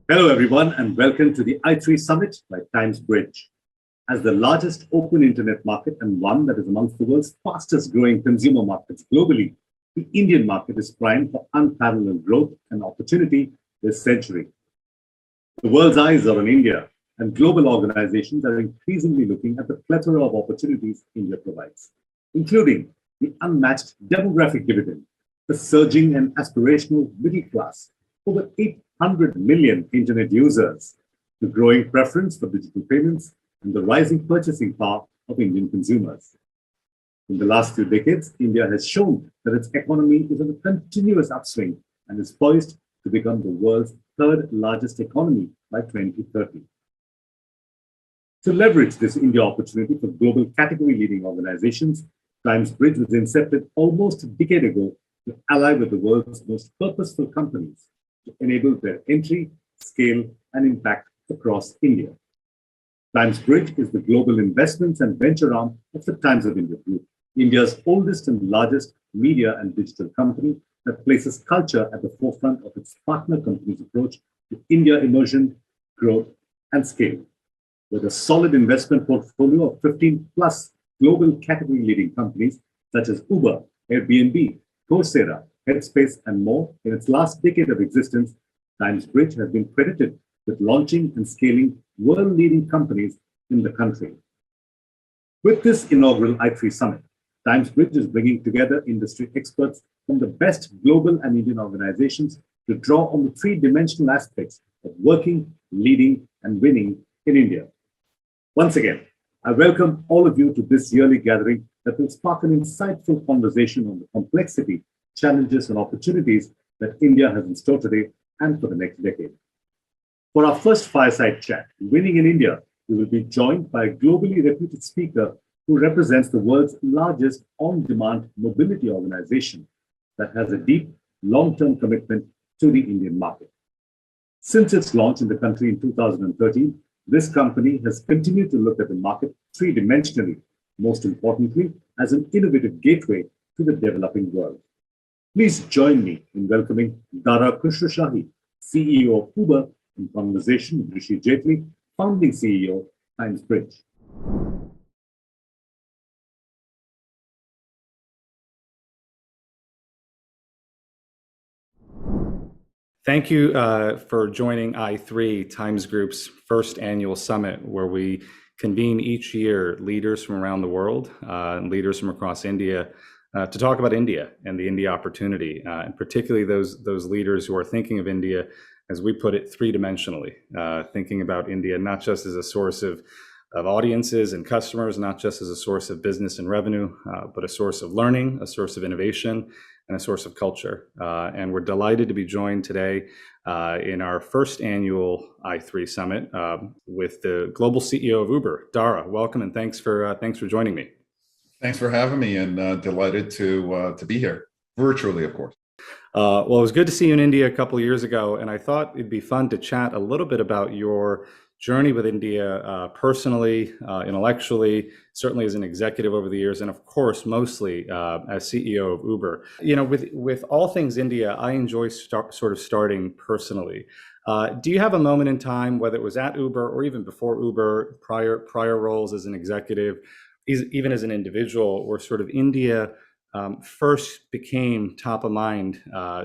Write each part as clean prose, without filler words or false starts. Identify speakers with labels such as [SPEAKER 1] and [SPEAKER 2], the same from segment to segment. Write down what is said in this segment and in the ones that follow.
[SPEAKER 1] Hello, everyone, and welcome to the i3 Summit by TimesBridge. As the largest open internet market and one that is amongst the world's fastest growing consumer markets globally, the Indian market is primed for unparalleled growth and opportunity this century. The world's eyes are on India, and global organizations are increasingly looking at the plethora of opportunities India provides, including the unmatched demographic dividend, the surging and aspirational middle class, over 800 million internet users, the growing preference for digital payments, and the rising purchasing power of Indian consumers. In the last few decades, India has shown that its economy is on a continuous upswing and is poised to become the world's third largest economy by 2030. To leverage this India opportunity for global category-leading organizations, TimesBridge was incepted almost a decade ago to ally with the world's most purposeful companies to enable their entry, scale, and impact across India. TimesBridge is the global investments and venture arm of the Times of India Group, India's oldest and largest media and digital company that places culture at the forefront of its partner company's approach to India immersion, growth, and scale. With a solid investment portfolio of 15 plus global category-leading companies such as Uber, Airbnb, Coursera, Headspace, and more, in its last decade of existence, TimesBridge has been credited with launching and scaling world-leading companies in the country. With this inaugural i3 Summit, TimesBridge is bringing together industry experts from the best global and Indian organizations to draw on the three-dimensional aspects of working, leading, and winning in India. Once again, I welcome all of you to this yearly gathering that will spark an insightful conversation on the complexity, challenges, and opportunities that India has in store today and for the next decade. For our first fireside chat, Winning in India, we will be joined by a globally reputed speaker who represents the world's largest on-demand mobility organization that has a deep, long-term commitment to the Indian market. Since its launch in the country in 2013, this company has continued to look at the market three-dimensionally, most importantly, as an innovative gateway to the developing world. Please join me in welcoming Dara Khosrowshahi, CEO of Uber, in conversation with Rishi Jaitley, founding CEO, TimesBridge.
[SPEAKER 2] Thank you for joining i3, Times Group's first annual summit, where we convene each year leaders from around the world and leaders from across India to talk about India and the India opportunity, and particularly those leaders who are thinking of India, as we put it, three-dimensionally, thinking about India not just as a source of audiences and customers, not just as a source of business and revenue, but a source of learning, a source of innovation, and a source of culture. And we're delighted to be joined today in our first annual i3 Summit with the global CEO of Uber, Dara. Welcome and thanks for joining me.
[SPEAKER 3] Thanks for having me, and delighted to be here virtually, of course.
[SPEAKER 2] Well, it was good to see you in India a couple of years ago, and I thought it'd be fun to chat a little bit about your journey with India personally, intellectually, certainly as an executive over the years, and of course, mostly as CEO of Uber. You know, with all things India, I enjoy sort of starting personally. Do you have a moment in time, whether it was at Uber or even before Uber, prior roles as an executive, even as an individual, where sort of India first became top of mind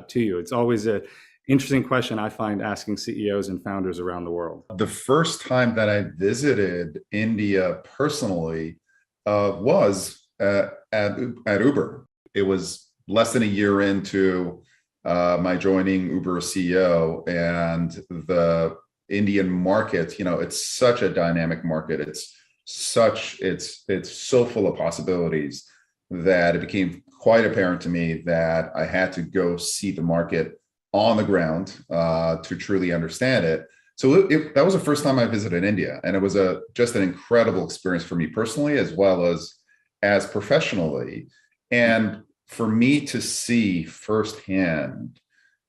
[SPEAKER 2] to you? It's always an interesting question I find asking CEOs and founders around the world.
[SPEAKER 3] The first time that I visited India personally was at Uber. It was less than a year into my joining Uber as CEO, and the Indian market, you know, it's such a dynamic market. It's so full of possibilities that it became quite apparent to me that I had to go see the market on the ground to truly understand it. So that was the first time I visited India, and it was just an incredible experience for me personally as well as professionally. And for me to see firsthand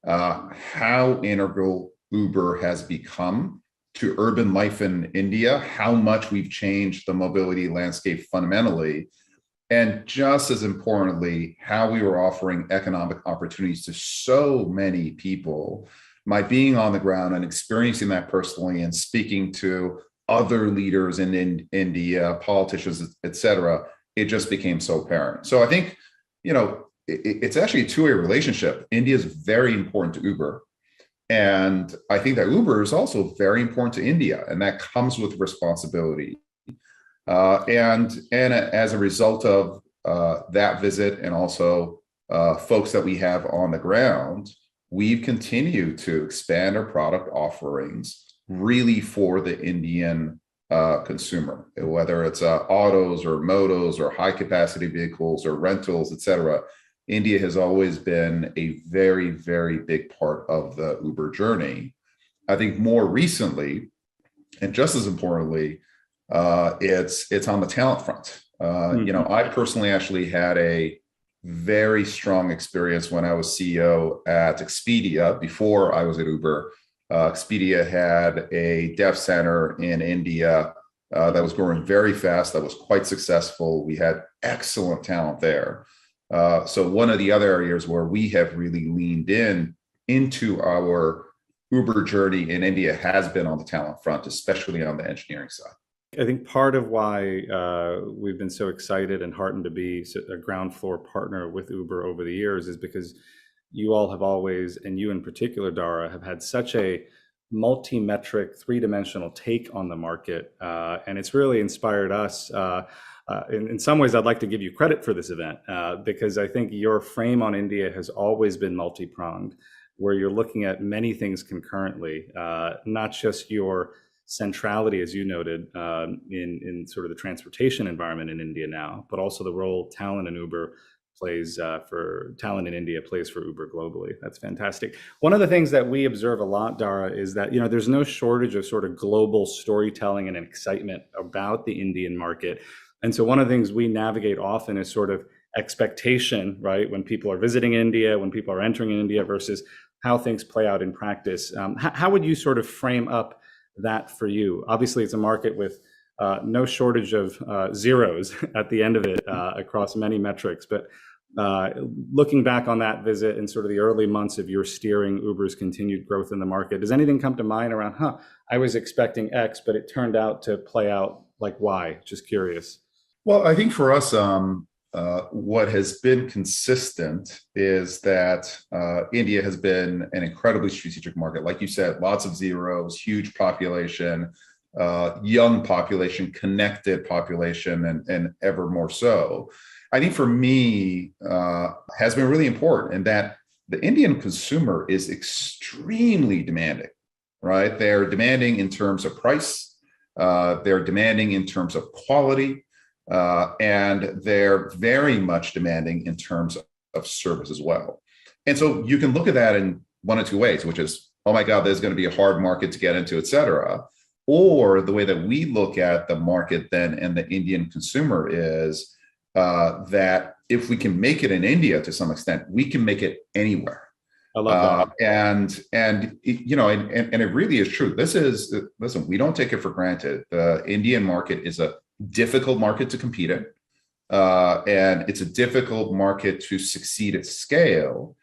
[SPEAKER 3] how integral Uber has become to urban life in India, how much we've changed the mobility landscape fundamentally, and just as importantly, how we were offering economic opportunities to so many people my being on the ground and experiencing that personally and speaking to other leaders in India, politicians, et cetera, it just became so apparent. So I think, it's actually a two-way relationship. India is very important to Uber. And I think that Uber is also very important to India, and that comes with responsibility. And as a result of that visit, and also folks that we have on the ground, we've continued to expand our product offerings really for the Indian consumer, whether it's autos or motos or high capacity vehicles or rentals, et cetera. India has always been a very, very big part of the Uber journey. I think more recently, and just as importantly, it's on the talent front. I personally actually had a very strong experience when I was CEO at Expedia before I was at Uber. Expedia had a dev center in India that was growing very fast, that was quite successful. We had excellent talent there. So one of the other areas where we have really leaned into our Uber journey in India has been on the talent front, especially on the engineering side.
[SPEAKER 2] I think part of why we've been so excited and heartened to be a ground floor partner with Uber over the years is because you all have always, and you in particular, Dara, have had such a multi-metric, three-dimensional take on the market. And it's really inspired us. In some ways, I'd like to give you credit for this event because I think your frame on India has always been multi-pronged, where you're looking at many things concurrently, not just your centrality, as you noted, in sort of the transportation environment in India now, but also the role talent in Uber plays talent in India plays for Uber globally. That's fantastic. One of the things that we observe a lot, Dara, is that there's no shortage of sort of global storytelling and excitement about the Indian market. And so one of the things we navigate often is sort of expectation, right? When people are visiting India, when people are entering India versus how things play out in practice. How would you sort of frame up that for you? Obviously, it's a market with no shortage of zeros at the end of it across many metrics. But looking back on that visit and sort of the early months of your steering Uber's continued growth in the market, does anything come to mind around, I was expecting X, but it turned out to play out like Y? Just curious.
[SPEAKER 3] Well, I think for us, what has been consistent is that India has been an incredibly strategic market. Like you said, lots of zeros, huge population, young population, connected population, and ever more so. I think for me, has been really important in that the Indian consumer is extremely demanding, right? They're demanding in terms of price, they're demanding in terms of quality, and they're very much demanding in terms of service as well. And so you can look at that in one of two ways, which is, oh my God, there's going to be a hard market to get into, et cetera. Or the way that we look at the market then and the Indian consumer is that if we can make it in India to some extent, we can make it anywhere.
[SPEAKER 2] I love that.
[SPEAKER 3] And it really is true. Listen, we don't take it for granted. The Indian market is a difficult market to compete in. And it's a difficult market to succeed at scale.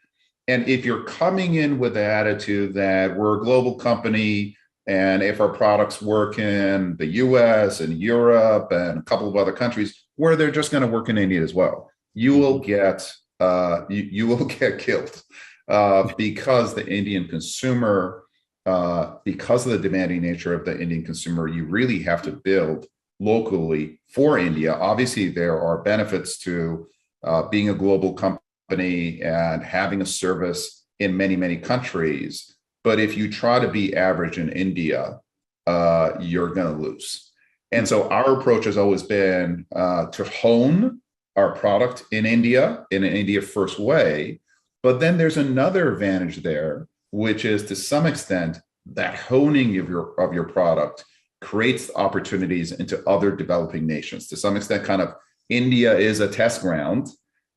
[SPEAKER 3] And if you're coming in with the attitude that we're a global company, and if our products work in the US and Europe and a couple of other countries, where they're just going to work in India as well, you will get killed because the Indian consumer, because of the demanding nature of the Indian consumer, you really have to build locally for India. Obviously, there are benefits to being a global company and having a service in many, many countries. But if you try to be average in India, you're going to lose. And so our approach has always been to hone our product in India in an India first way. But then there's another advantage there, which is to some extent that honing of your product creates opportunities into other developing nations. To some extent, kind of India is a test ground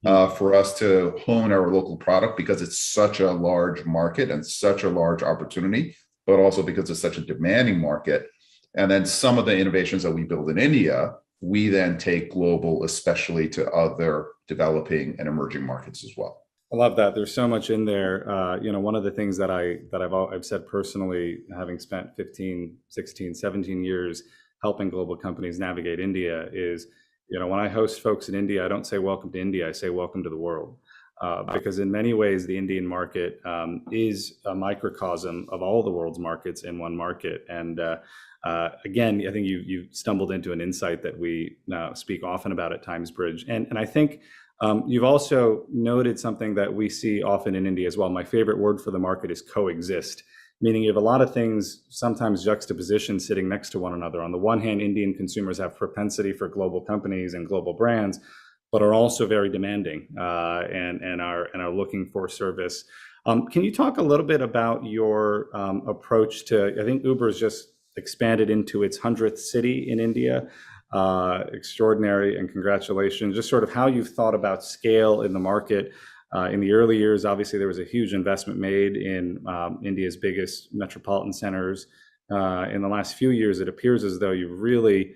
[SPEAKER 3] for us to hone our local product because it's such a large market and such a large opportunity, but also because it's such a demanding market. And then some of the innovations that we build in India, we then take global, especially to other developing and emerging markets as well.
[SPEAKER 2] I love that. There's so much in there. One of the things that I've said personally, having spent 15, 16, 17 years helping global companies navigate India is, when I host folks in India, I don't say welcome to India, I say welcome to the world. Because in many ways, the Indian market is a microcosm of all the world's markets in one market. And again, I think you stumbled into an insight that we speak often about at TimesBridge. And I think you've also noted something that we see often in India as well. My favorite word for the market is coexist, meaning you have a lot of things, sometimes juxtaposition, sitting next to one another. On the one hand, Indian consumers have propensity for global companies and global brands, but are also very demanding and are looking for service. Can you talk a little bit about your approach to, I think Uber has just expanded into its 100th city in India. Extraordinary, and congratulations. Just sort of how you've thought about scale in the market. In the early years, obviously, there was a huge investment made in India's biggest metropolitan centers. In the last few years, it appears as though you've really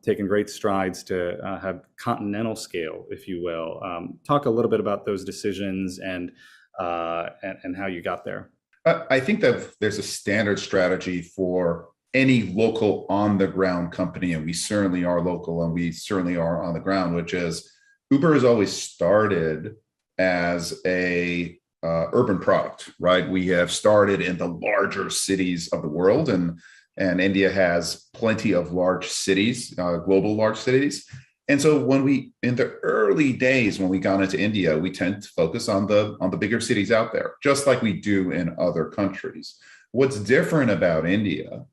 [SPEAKER 2] taken great strides to have continental scale, if you will. Talk a little bit about those decisions and how you got there.
[SPEAKER 3] I think that there's a standard strategy for any local on the ground company, and we certainly are local and we certainly are on the ground, which is Uber has always started as a urban product, right? We have started in the larger cities of the world, and India has plenty of large cities, global large cities. And so in the early days, when we got into India, we tend to focus on the bigger cities out there, just like we do in other countries. What's different about India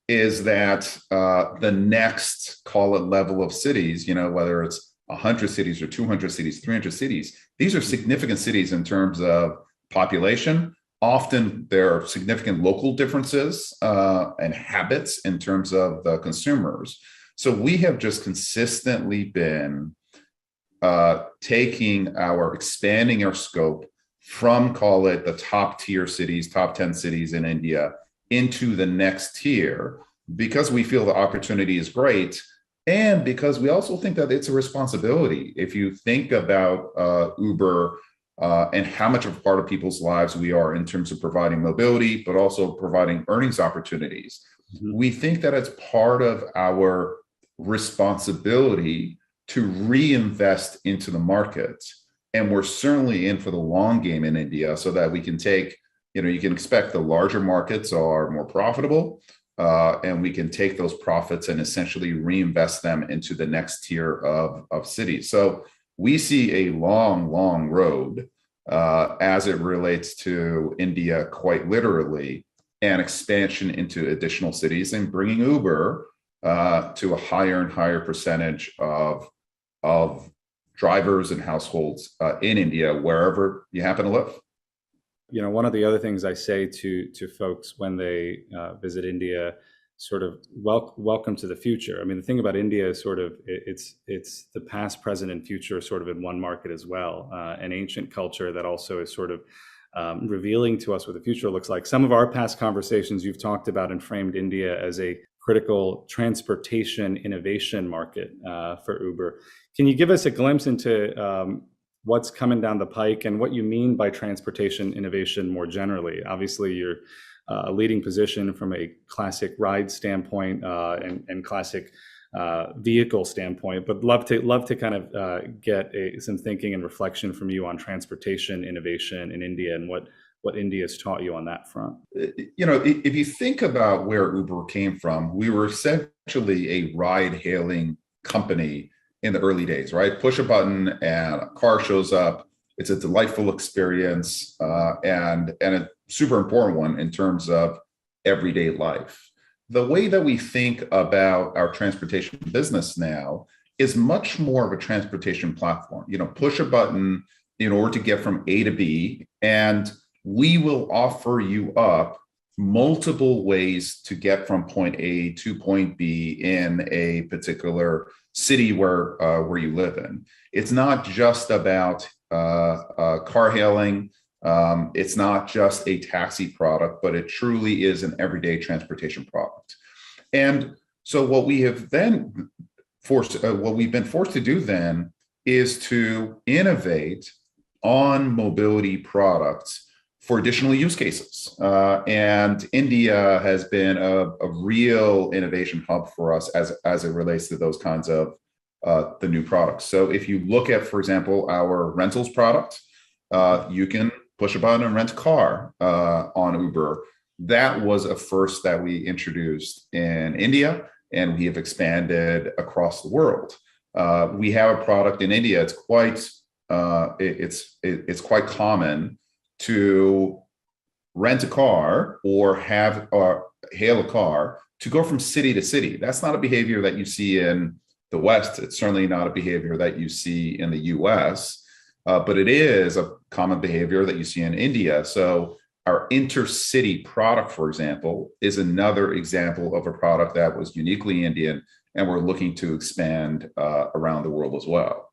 [SPEAKER 3] is that the next, call it, level of cities, whether it's 100 cities or 200 cities, 300 cities, these are significant cities in terms of population. Often there are significant local differences and habits in terms of the consumers. So we have just consistently been expanding our scope from, call it, the top tier cities, top 10 cities in India, into the next tier, because we feel the opportunity is great, and because we also think that it's a responsibility. If you think about Uber and how much of a part of people's lives we are in terms of providing mobility, but also providing earnings opportunities, we think that it's part of our responsibility to reinvest into the market. And we're certainly in for the long game in India, so that we can take, you can expect the larger markets are more profitable, and we can take those profits and essentially reinvest them into the next tier of cities. So we see a long, long road as it relates to India, quite literally, and expansion into additional cities and bringing Uber to a higher and higher percentage of drivers and households in India, wherever you happen to live.
[SPEAKER 2] One of the other things I say to folks when they visit India, sort of welcome to the future. I mean, the thing about India is sort of it's the past, present, and future sort of in one market as well. An ancient culture that also is sort of revealing to us what the future looks like. Some of our past conversations, you've talked about and framed India as a critical transportation innovation market for Uber. Can you give us a glimpse into what's coming down the pike and what you mean by transportation innovation more generally? Obviously, you're a leading position from a classic ride standpoint and classic vehicle standpoint, but love to kind of get some thinking and reflection from you on transportation innovation in India and what India has taught you on that front.
[SPEAKER 3] If you think about where Uber came from, we were essentially a ride-hailing company in the early days, right? Push a button and a car shows up. It's a delightful experience and a super important one in terms of everyday life. The way that we think about our transportation business now is much more of a transportation platform. Push a button in order to get from A to B, and we will offer you up multiple ways to get from point A to point B in a particular city where you live in. It's not just about car hailing. It's not just a taxi product, but it truly is an everyday transportation product. And so what we've been forced to do then is to innovate on mobility products for additional use cases. And India has been a real innovation hub for us as it relates to those kinds of the new products. So if you look at, for example, our rentals product, you can push a button and rent a car on Uber. That was a first that we introduced in India, and we have expanded across the world. We have a product in India. It's quite common to rent a car or hail a car to go from city to city. That's not a behavior that you see in the West. It's certainly not a behavior that you see in the US, but it is a common behavior that you see in India. So our intercity product, for example, is another example of a product that was uniquely Indian, and we're looking to expand around the world as well.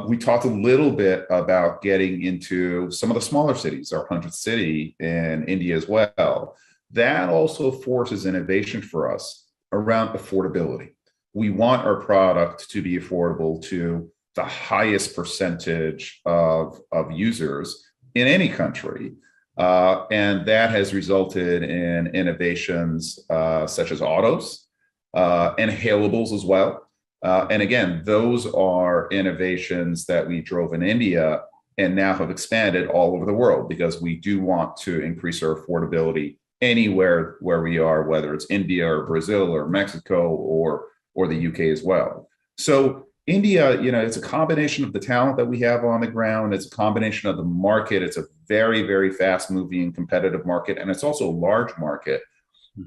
[SPEAKER 3] We talked a little bit about getting into some of the smaller cities, our 100th city in India as well. That also forces innovation for us around affordability. We want our product to be affordable to the highest percentage of users in any country. And that has resulted in innovations such as autos and hailables as well. And again, those are innovations that we drove in India and now have expanded all over the world, because we do want to increase our affordability anywhere where we are, whether it's India or Brazil or Mexico or the UK as well. So India, it's a combination of the talent that we have on the ground. It's a combination of the market. It's a very, very fast moving competitive market. And it's also a large market.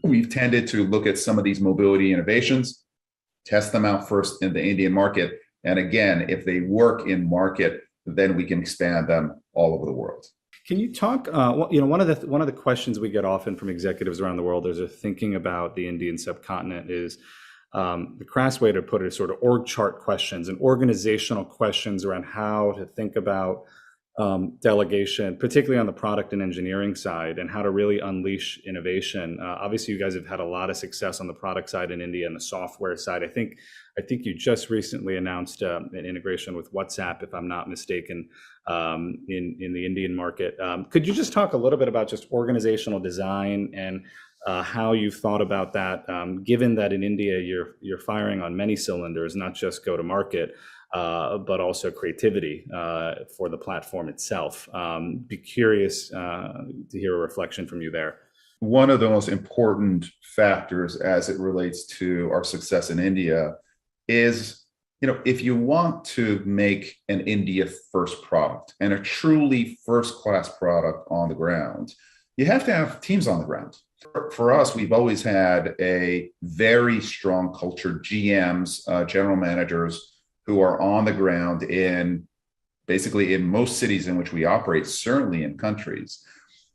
[SPEAKER 3] We've tended to look at some of these mobility innovations, test them out first in the Indian market. And again, if they work in market, then we can expand them all over the world.
[SPEAKER 2] Can you talk, one of the questions we get often from executives around the world as they're thinking about the Indian subcontinent is, the crass way to put it is sort of org chart questions and organizational questions around how to think about delegation, particularly on the product and engineering side, and how to really unleash innovation. Obviously, you guys have had a lot of success on the product side in India and the software side. I think you just recently announced an integration with WhatsApp, if I'm not mistaken, in the Indian market. Could you just talk a little bit about just organizational design and how you've thought about that, given that in India you're firing on many cylinders, not just go to market, but also creativity for the platform itself. Be curious to hear a reflection from you there.
[SPEAKER 3] One of the most important factors as it relates to our success in India is, if you want to make an India first product and a truly first-class product on the ground, you have to have teams on the ground. For us, we've always had a very strong culture, GMs, general managers, who are on the ground in most cities in which we operate, certainly in countries.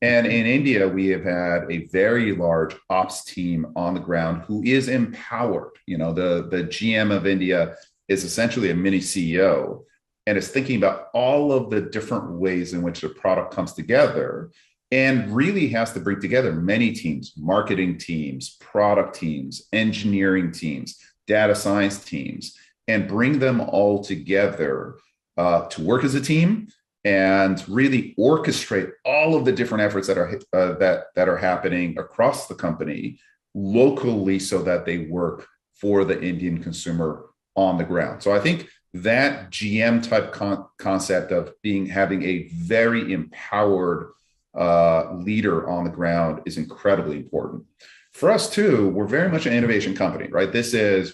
[SPEAKER 3] And in India, we have had a very large ops team on the ground who is empowered. The GM of India is essentially a mini CEO and is thinking about all of the different ways in which the product comes together, and really has to bring together many teams, marketing teams, product teams, engineering teams, data science teams, and bring them all together to work as a team and really orchestrate all of the different efforts that are happening across the company locally, so that they work for the Indian consumer on the ground. So I think that GM type concept of having a very empowered leader on the ground is incredibly important. For us too, we're very much an innovation company, right?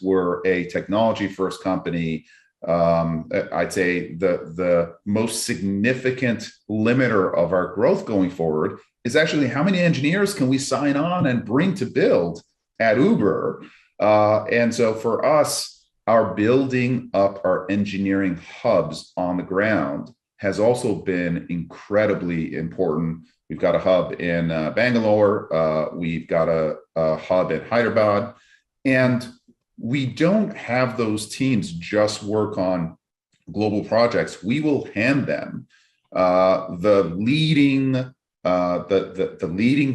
[SPEAKER 3] We're a technology first company. I'd say the most significant limiter of our growth going forward is actually how many engineers can we sign on and bring to build at Uber. And so for us, our building up our engineering hubs on the ground has also been incredibly important. We've got a hub in Bangalore. We've got a hub in Hyderabad. And we don't have those teams just work on global projects. We will hand them the leading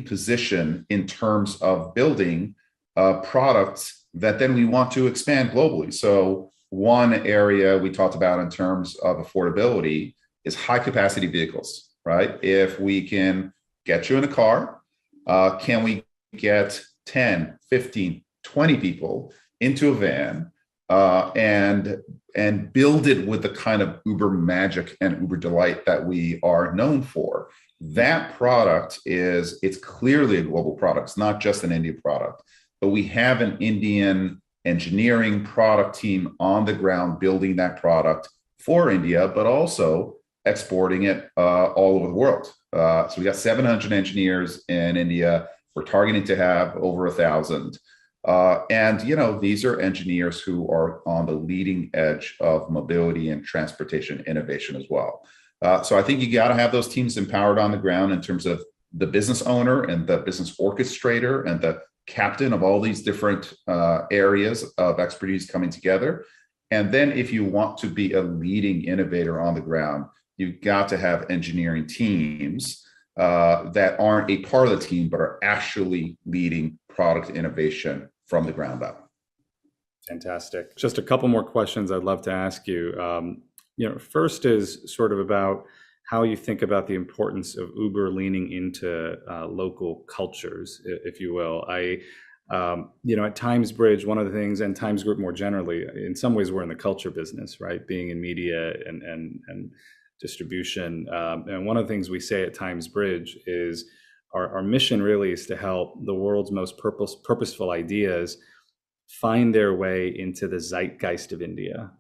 [SPEAKER 3] position in terms of building products that then we want to expand globally. So one area we talked about in terms of affordability is high capacity vehicles, right? If we can get you in a car, can we get 10, 15, 20 people into a van and build it with the kind of Uber magic and Uber delight that we are known for? That product it's clearly a global product. It's not just an Indian product, but we have an Indian engineering product team on the ground building that product for India, but also exporting it all over the world. So we got 700 engineers in India. We're targeting to have over 1,000. And these are engineers who are on the leading edge of mobility and transportation innovation as well. So I think you got to have those teams empowered on the ground in terms of the business owner and the business orchestrator and the captain of all these different areas of expertise coming together. And then if you want to be a leading innovator on the ground, you've got to have engineering teams that aren't a part of the team, but are actually leading product innovation from the ground up.
[SPEAKER 2] Fantastic. Just a couple more questions I'd love to ask you. First is sort of about how you think about the importance of Uber leaning into local cultures, if you will. At TimesBridge, one of the things, and Times Group more generally, in some ways we're in the culture business, right? Being in media and distribution. And one of the things we say at TimesBridge is our mission really is to help the world's most purposeful ideas find their way into the zeitgeist of India.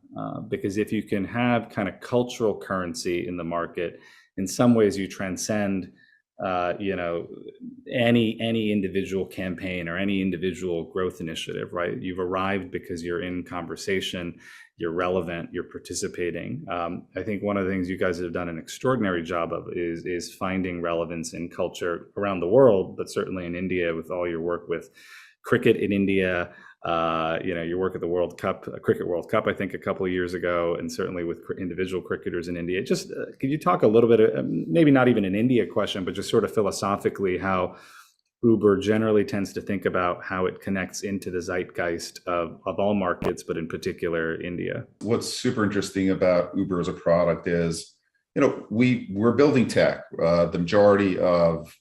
[SPEAKER 2] Because if you can have kind of cultural currency in the market, in some ways you transcend any individual campaign or any individual growth initiative, right? You've arrived because you're in conversation, you're relevant, you're participating. I think one of the things you guys have done an extraordinary job of is finding relevance in culture around the world, but certainly in India with all your work with cricket in India, your work at the World Cup, Cricket World Cup, I think a couple of years ago, and certainly with individual cricketers in India. Just could you talk a little bit, maybe not even an India question, but just sort of philosophically how Uber generally tends to think about how it connects into the zeitgeist of all markets, but in particular India.
[SPEAKER 3] What's super interesting about Uber as a product is, we're building tech. The majority of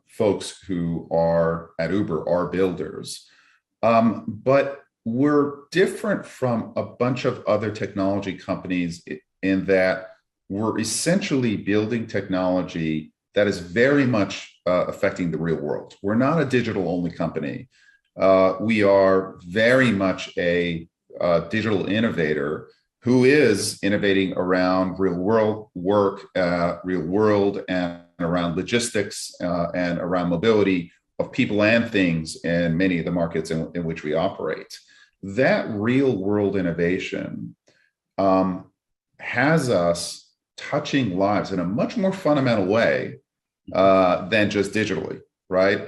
[SPEAKER 3] folks who are at Uber are builders. But we're different from a bunch of other technology companies in that we're essentially building technology that is very much affecting the real world. We're not a digital only company. We are very much a digital innovator who is innovating around real world work, real world and around logistics and around mobility of people and things in many of the markets in which we operate. That real world innovation has us touching lives in a much more fundamental way than just digitally, right?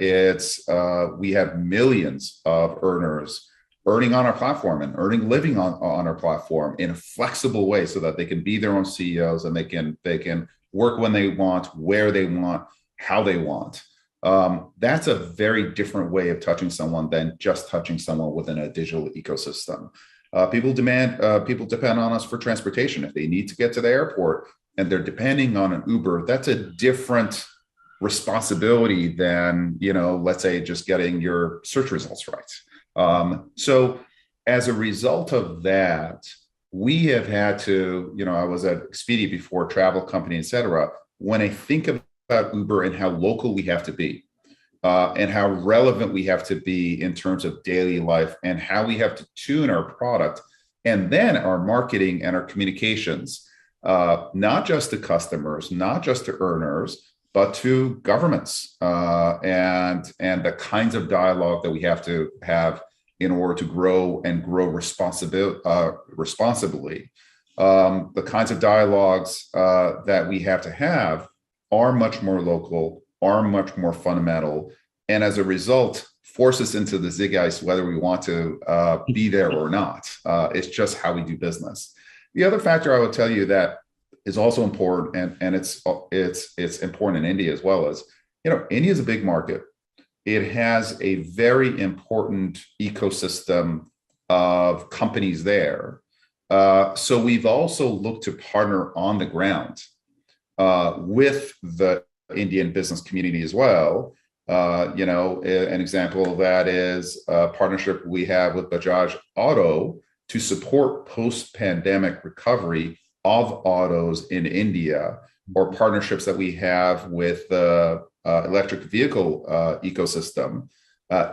[SPEAKER 3] We have millions of earners earning on our platform and earning living on our platform in a flexible way so that they can be their own CEOs and they can work when they want, where they want, how they want. That's a very different way of touching someone than just touching someone within a digital ecosystem. People depend on us for transportation. If they need to get to the airport and they're depending on an Uber, that's a different responsibility than, let's say just getting your search results right. So as a result of that, we have had to, I was at Expedia before, travel company, et cetera. When I think about Uber and how local we have to be and how relevant we have to be in terms of daily life and how we have to tune our product and then our marketing and our communications, not just to customers, not just to earners, but to governments and the kinds of dialogue that we have to have in order to grow and grow responsibly. The kinds of dialogues that we have to have are much more local, are much more fundamental, and as a result, force us into the zeitgeist whether we want to be there or not. It's just how we do business. The other factor I would tell you that is also important, and it's important in India as well, is India is a big market. It has a very important ecosystem of companies there. So we've also looked to partner on the ground with the Indian business community as well. An example of that is a partnership we have with Bajaj Auto to support post-pandemic recovery of autos in India, or partnerships that we have with the electric vehicle ecosystem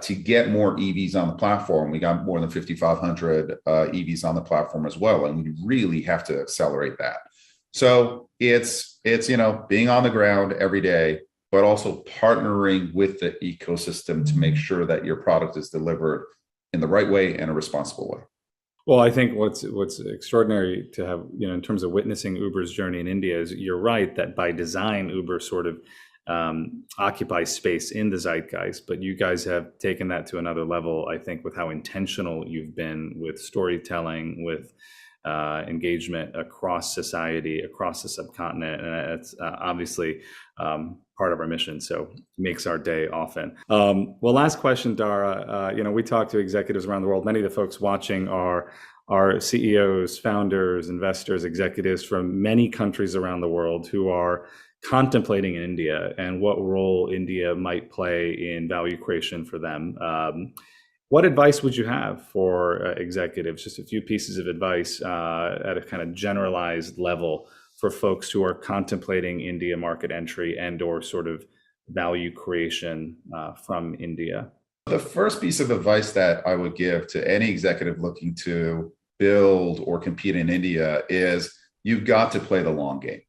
[SPEAKER 3] to get more EVs on the platform. We got more than 5,500 EVs on the platform as well, and we really have to accelerate that. So it's being on the ground every day, but also partnering with the ecosystem to make sure that your product is delivered in the right way and a responsible way.
[SPEAKER 2] Well, I think what's extraordinary to have, in terms of witnessing Uber's journey in India is, you're right that by design, Uber sort of occupies space in the zeitgeist, but you guys have taken that to another level, I think, with how intentional you've been with storytelling, with engagement across society, across the subcontinent. And it's obviously part of our mission, so makes our day often. Well, last question, Dara. We talk to executives around the world. Many of the folks watching are CEOs, founders, investors, executives from many countries around the world who are contemplating India and what role India might play in value creation for them. What advice would you have for executives? Just a few pieces of advice at a kind of generalized level for folks who are contemplating India market entry and or sort of value creation from India.
[SPEAKER 3] The first piece of advice that I would give to any executive looking to build or compete in India is you've got to play the long game,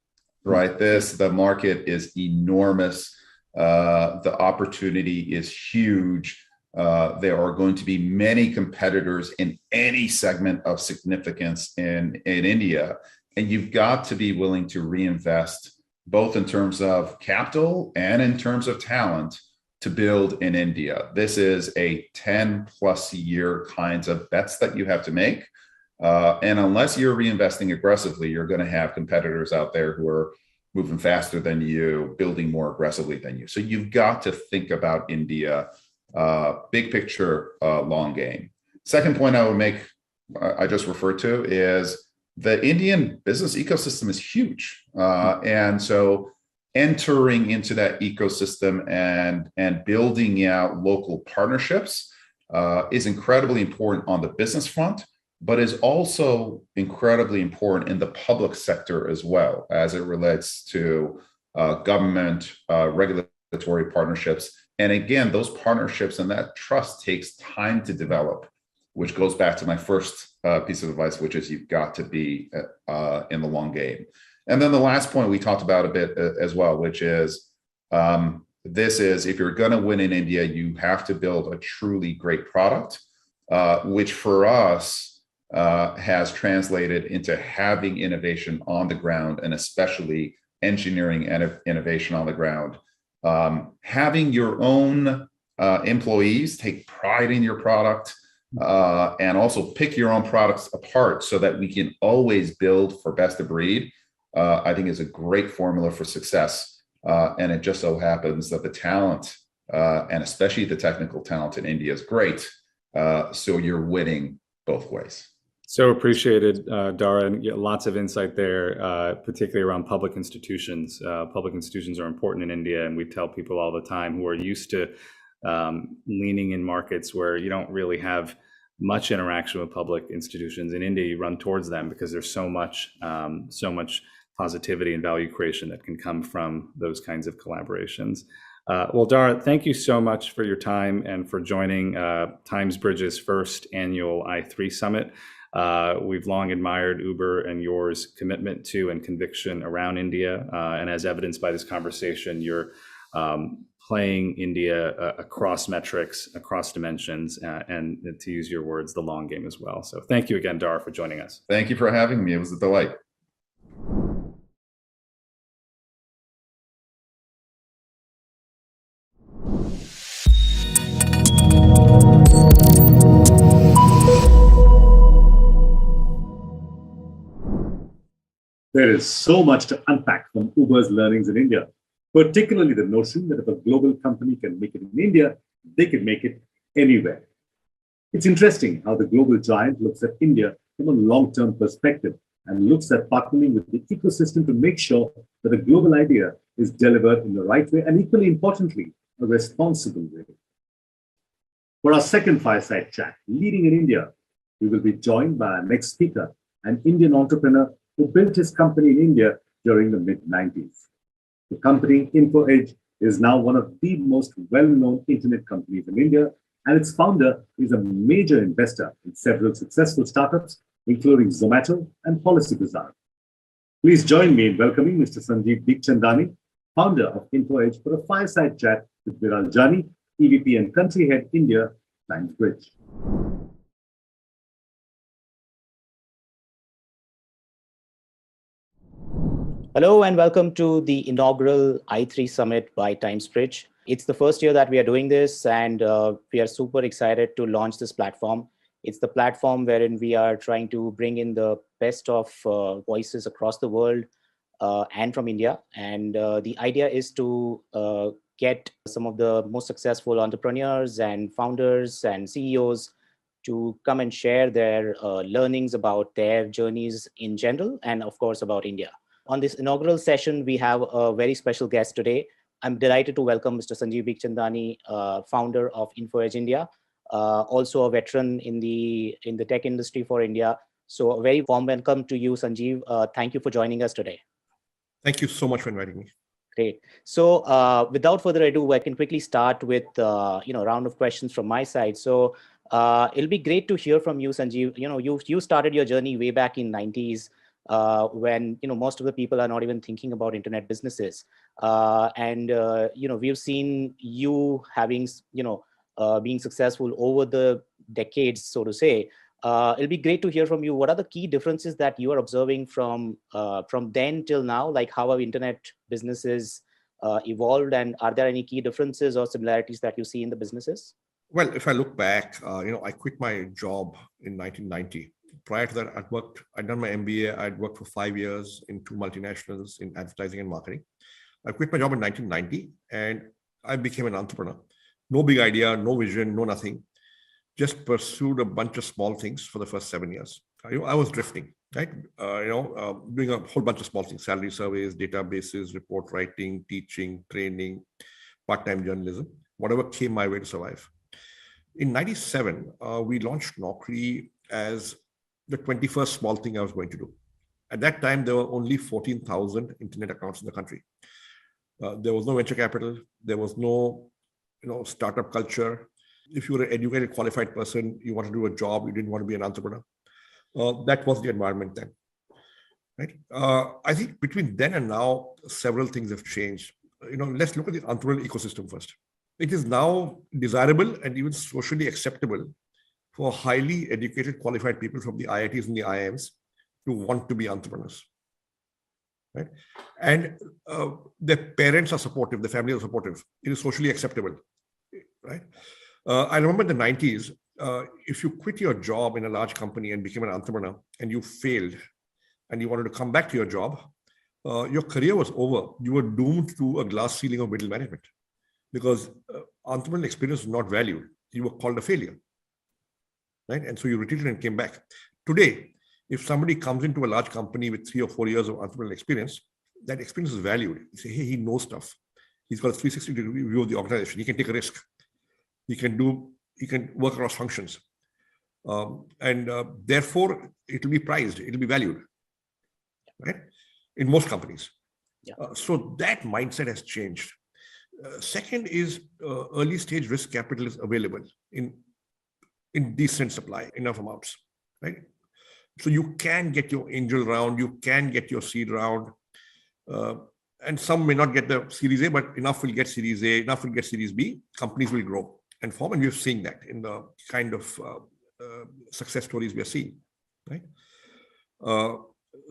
[SPEAKER 3] right? The market is enormous. The opportunity is huge. There are going to be many competitors in any segment of significance in India. And you've got to be willing to reinvest both in terms of capital and in terms of talent to build in India. This is a 10+ year kinds of bets that you have to make. And unless you're reinvesting aggressively, you're going to have competitors out there who are moving faster than you, building more aggressively than you. So you've got to think about India, big picture, long game. Second point I would make, I just referred to, is the Indian business ecosystem is huge. And so entering into that ecosystem and building out local partnerships is incredibly important on the business front, but is also incredibly important in the public sector as well, as it relates to government regulatory partnerships. And again, those partnerships and that trust takes time to develop, which goes back to my first piece of advice, which is you've got to be in the long game. And then the last point we talked about a bit as well, which is if you're going to win in India, you have to build a truly great product, which for us has translated into having innovation on the ground, and especially engineering and innovation on the ground. Having your own employees take pride in your product, and also pick your own products apart so that we can always build for best of breed, I think is a great formula for success. And it just so happens that the talent, and especially the technical talent in India, is great. So you're winning both ways.
[SPEAKER 2] So appreciated, Dara, and lots of insight there, particularly around public institutions. Public institutions are important in India, and we tell people all the time who are used to leaning in markets where you don't really have much interaction with public institutions. In India, you run towards them because there's so much positivity and value creation that can come from those kinds of collaborations. Well, Dara, thank you so much for your time and for joining TimesBridge's first annual i3 Summit. We've long admired Uber and yours commitment to and conviction around India. And as evidenced by this conversation, you're playing India across metrics, across dimensions, and to use your words, the long game as well. So thank you again, Dara, for joining us.
[SPEAKER 3] Thank you for having me. It was a delight.
[SPEAKER 1] There is so much to unpack from Uber's learnings in India, particularly the notion that if a global company can make it in India, they can make it anywhere. It's interesting how the global giant looks at India from a long-term perspective and looks at partnering with the ecosystem to make sure that a global idea is delivered in the right way and, equally importantly, a responsible way. For our second fireside chat, Leading in India, we will be joined by our next speaker, an Indian entrepreneur who built his company in India during the mid-90s. The company, InfoEdge, is now one of the most well-known internet companies in India, and its founder is a major investor in several successful startups, including Zomato and Policy Bazaar. Please join me in welcoming Mr. Sanjeev Bikhchandani, founder of InfoEdge, for a fireside chat with Viral Jani, EVP and Country Head India, Times Bridge.
[SPEAKER 4] Hello and welcome to the inaugural i3 Summit by Times Bridge. It's the first year that we are doing this, and we are super excited to launch this platform. It's the platform wherein we are trying to bring in the best of voices across the world and from India. And the idea is to get some of the most successful entrepreneurs and founders and CEOs to come and share their learnings about their journeys in general, and of course about India. On this inaugural session, we have a very special guest today. I'm delighted to welcome Mr. Sanjeev Bikhchandani, founder of InfoEdge India, also a veteran in the tech industry for India. So a very warm welcome to you, Sanjeev. Thank you for joining us today.
[SPEAKER 5] Thank you so much for inviting me.
[SPEAKER 4] Great. So without further ado, I can quickly start with a round of questions from my side. So it'll be great to hear from you, Sanjeev. You started your journey way back in 90s. When most of the people are not even thinking about internet businesses, and we've seen you having being successful over the decades, so to say. It'll be great to hear from you. What are the key differences that you are observing from then till now? Like, how have internet businesses evolved, and are there any key differences or similarities that you see in the businesses?
[SPEAKER 5] Well, if I look back, I quit my job in 1990. Prior to that, I'd done my MBA. I'd worked for 5 years in 2 multinationals in advertising and marketing. I quit my job in 1990 and I became an entrepreneur. No big idea, no vision, no nothing. Just pursued a bunch of small things for the first 7 years. I was drifting, right? Doing a whole bunch of small things: salary surveys, databases, report writing, teaching, training, part-time journalism, whatever came my way to survive. In 97, we launched Naukri as the 21st small thing I was going to do. At that time, there were only 14,000 internet accounts in the country. There was no venture capital. There was no, startup culture. If you were an educated, qualified person, you wanted to do a job, you didn't want to be an entrepreneur. That was the environment then, right? I think between then and now, several things have changed. Let's look at the entrepreneurial ecosystem first. It is now desirable and even socially acceptable for highly educated, qualified people from the IITs and the IIMs to want to be entrepreneurs, right? And their parents are supportive, the family are supportive. It is socially acceptable, right? I remember in the 90s, if you quit your job in a large company and became an entrepreneur and you failed and you wanted to come back to your job, your career was over. You were doomed to a glass ceiling of middle management because entrepreneurial experience was not valued. You were called a failure. Right? And so you retreated and came back. Today, if somebody comes into a large company with 3 or 4 years of entrepreneurial experience, that experience is valued. You say, hey, he knows stuff. He's got a 360-degree view of the organization. He can take a risk. He can work across functions. Therefore, it will be prized. It will be valued, right? In most companies.
[SPEAKER 4] Yeah.
[SPEAKER 5] So that mindset has changed. Second is early stage risk capital is available in decent supply, enough amounts, right? So you can get your angel round, you can get your seed round, and some may not get the Series A, but enough will get Series A, enough will get Series B. Companies will grow and form, and we're seeing that in the kind of success stories we are seeing, right?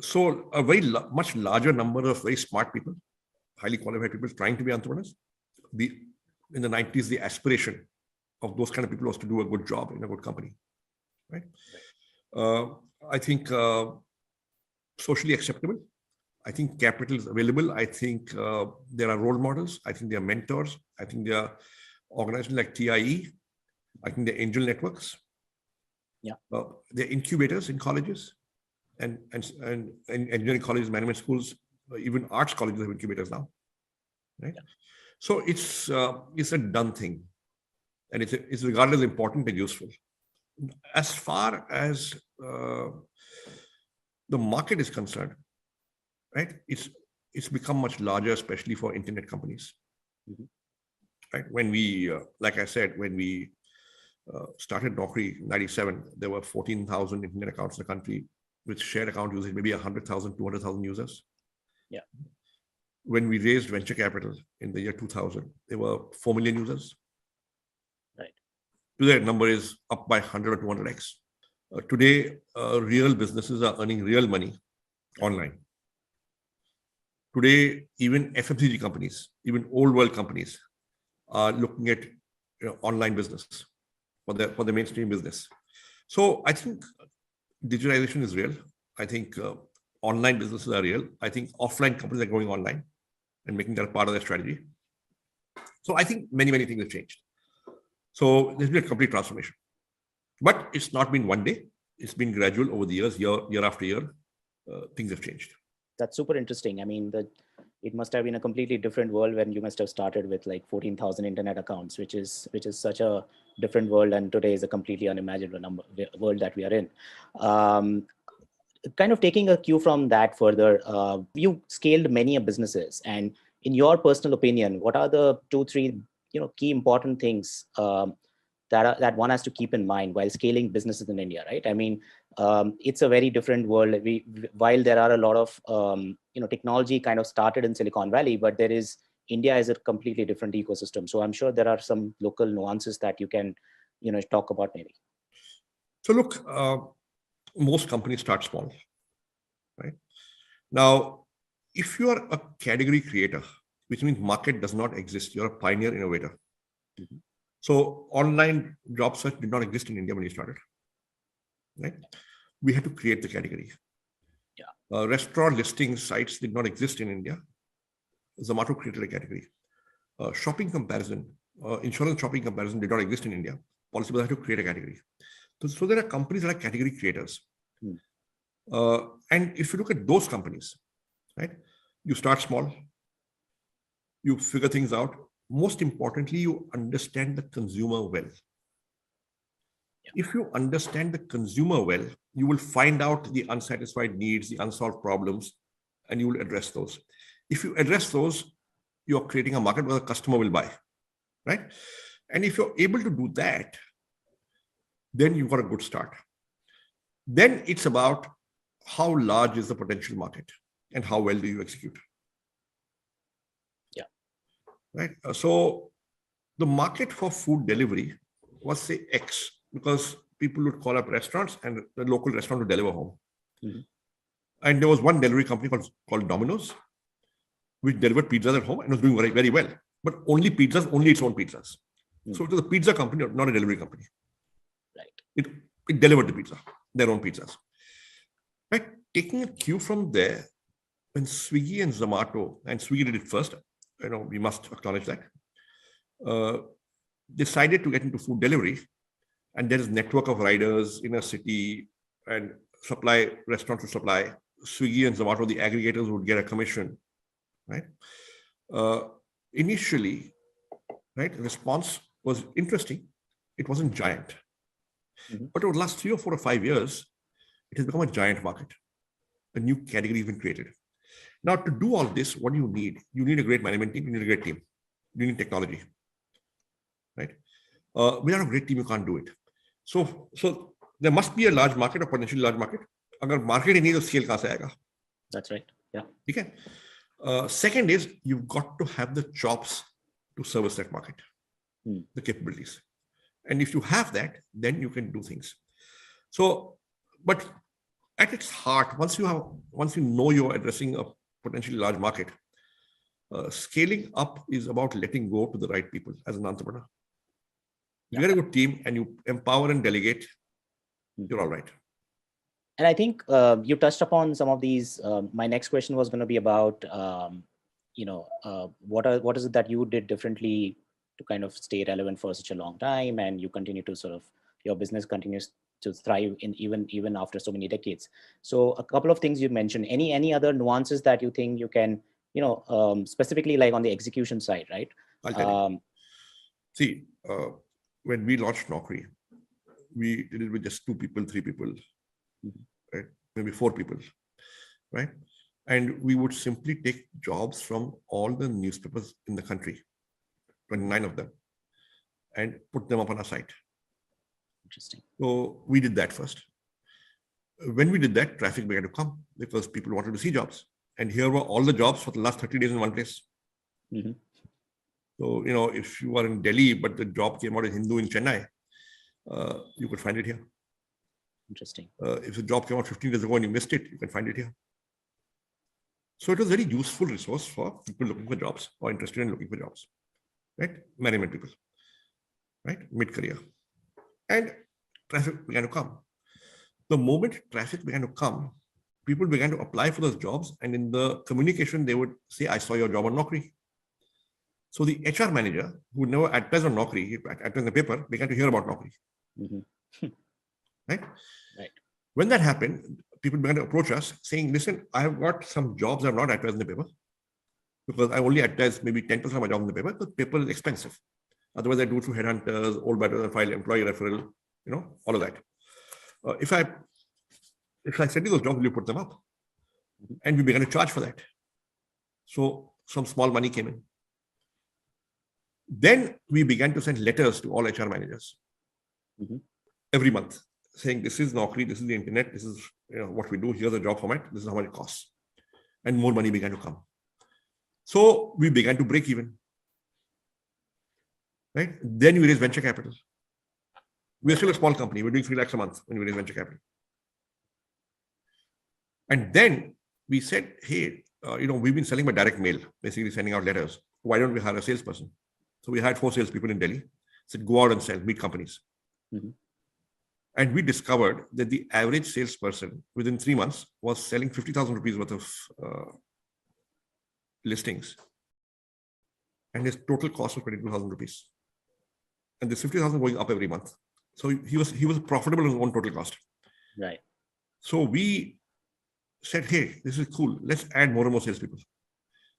[SPEAKER 5] So a very much larger number of very smart people, highly qualified people trying to be entrepreneurs. In the 90s, the aspiration of those kind of people was to do a good job in a good company, right? I think socially acceptable. I think capital is available. I think there are role models. I think there are mentors. I think there are organizations like TIE. I think there are angel networks.
[SPEAKER 4] Yeah.
[SPEAKER 5] They're incubators in colleges and engineering colleges, management schools, even arts colleges have incubators now. Right. Yeah. So it's a done thing, and it's regarded as important and useful. As far as the market is concerned, right? It's become much larger, especially for internet companies. Mm-hmm. Right. When we, like I said, when we started Naukri in 97, there were 14,000 internet accounts in the country with shared account usage, maybe 100,000, 200,000 users.
[SPEAKER 4] Yeah.
[SPEAKER 5] When we raised venture capital in the year 2000, there were 4 million users.
[SPEAKER 4] Right.
[SPEAKER 5] Today, that number is up by 100 or 200x. Today, real businesses are earning real money online. Today, even FMCG companies, even old world companies are looking at online business for the mainstream business. So I think digitalization is real. I think online businesses are real. I think offline companies are going online and making that a part of their strategy. So I think many things have changed. So there's been a complete transformation. But it's not been one day. It's been gradual over the years, year after year. Things have changed.
[SPEAKER 4] That's super interesting. I mean, it must have been a completely different world when you must have started with like 14,000 internet accounts, which is such a different world. And today is a completely unimaginable world that we are in. Kind of taking a cue from that further, you scaled many businesses, and in your personal opinion, what are the 2-3 key important things that one has to keep in mind while scaling businesses in India, right? I mean, it's a very different world. While there are a lot of technology kind of started in Silicon Valley, but India is a completely different ecosystem. So I'm sure there are some local nuances that you can talk about maybe.
[SPEAKER 5] So look, most companies start small, right? Now, if you are a category creator, which means market does not exist, you're a pioneer innovator. Mm-hmm. So online job search did not exist in India when you started, right? We had to create the category. Yeah. Restaurant listing sites did not exist in India. Zomato created a category. Shopping comparison, insurance shopping comparison did not exist in India. Policybazaar had to create a category. So there are companies that are category creators. And if you look at those companies, right, you start small, you figure things out. Most importantly, you understand the consumer well. Yeah. If you understand the consumer well, you will find out the unsatisfied needs, the unsolved problems, and you will address those. If you address those, you're creating a market where the customer will buy, right? And if you're able to do that, then you've got a good start. Then it's about how large is the potential market and how well do you execute.
[SPEAKER 4] Yeah.
[SPEAKER 5] Right. So the market for food delivery was, say, X, because people would call up restaurants and the local restaurant would deliver home. Mm-hmm. And there was one delivery company called Domino's, which delivered pizzas at home and was doing very, very well. But only pizzas, only its own pizzas. Mm-hmm. So it was a pizza company, not a delivery company. Right. It delivered the pizza, their own pizzas. Right. Taking a cue from there, when Swiggy and Zomato, and Swiggy did it first, we must acknowledge that, decided to get into food delivery, and there is a network of riders in a city and supply, restaurants to supply. Swiggy and Zomato, the aggregators, would get a commission, right? Initially, right, the response was interesting. It wasn't giant. Mm-hmm. But over the last 3 or 4 or 5 years, it has become a giant market. A new category has been created. Now, to do all this, what do you need? You need a great management team. You need a great team. You need technology, right? Without a great team, you can't do it. So there must be a large market, a potentially large market. Agar market ही नहीं तो scale कहाँ से आएगा?
[SPEAKER 4] That's right. Yeah.
[SPEAKER 5] Okay. Second is you've got to have the chops to service that market, the capabilities. And if you have that, then you can do things. So, but at its heart, once you know you're addressing a potentially large market, scaling up is about letting go to the right people as an entrepreneur. You get a good team and you empower and delegate, you're all right.
[SPEAKER 4] And I think you touched upon some of these. My next question was going to be about, what is it that you did differently to kind of stay relevant for such a long time, and you continue to your business continues to thrive in even after so many decades. So a couple of things you mentioned. Any other nuances that you think you can, specifically like on the execution side, right?
[SPEAKER 5] I'll tell you. See, when we launched Naukri, we did it with just 2 people, 3 people, right? Maybe 4 people, right? And we would simply take jobs from all the newspapers in the country, 29 of them, and put them up on our site.
[SPEAKER 4] Interesting.
[SPEAKER 5] So we did that first. When we did that, traffic began to come because people wanted to see jobs. And here were all the jobs for the last 30 days in one place.
[SPEAKER 4] Mm-hmm.
[SPEAKER 5] So, if you are in Delhi, but the job came out in Hindu in Chennai, you could find it here.
[SPEAKER 4] Interesting.
[SPEAKER 5] If the job came out 15 days ago and you missed it, you can find it here. So it was a very useful resource for people looking for jobs or interested in looking for jobs, right? Management people, right? Mid-career. And traffic began to come. The moment traffic began to come, people began to apply for those jobs. And in the communication, they would say, I saw your job on Naukri. So the HR manager who never advertised on Naukri, he advertised in the paper, began to hear about Naukri.
[SPEAKER 4] Mm-hmm.
[SPEAKER 5] Right?
[SPEAKER 4] Right.
[SPEAKER 5] When that happened, people began to approach us saying, listen, I have got some jobs I've not advertised in the paper because I only advertise maybe 10% of my jobs in the paper because paper is expensive. Otherwise, I do it through headhunters, old better file, employee referral, all of that. If I send you those jobs, will you put them up? And we began to charge for that. So some small money came in. Then we began to send letters to all HR managers every month saying, this is Naukri, this is the internet, this is what we do, here's the job format, this is how much it costs. And more money began to come. So we began to break even. Right? Then we raised venture capital. We're still a small company. We're doing 3 lakhs a month when we raise venture capital. And then we said, hey, we've been selling by direct mail, basically sending out letters. Why don't we hire a salesperson? So we hired 4 salespeople in Delhi, said, go out and sell, meet companies.
[SPEAKER 4] Mm-hmm.
[SPEAKER 5] And we discovered that the average salesperson within 3 months was selling 50,000 rupees worth of listings. And his total cost was 22,000 rupees. And this 50,000 going up every month. So he was profitable in his own total cost.
[SPEAKER 4] Right.
[SPEAKER 5] So we said, hey, this is cool. Let's add more and more salespeople.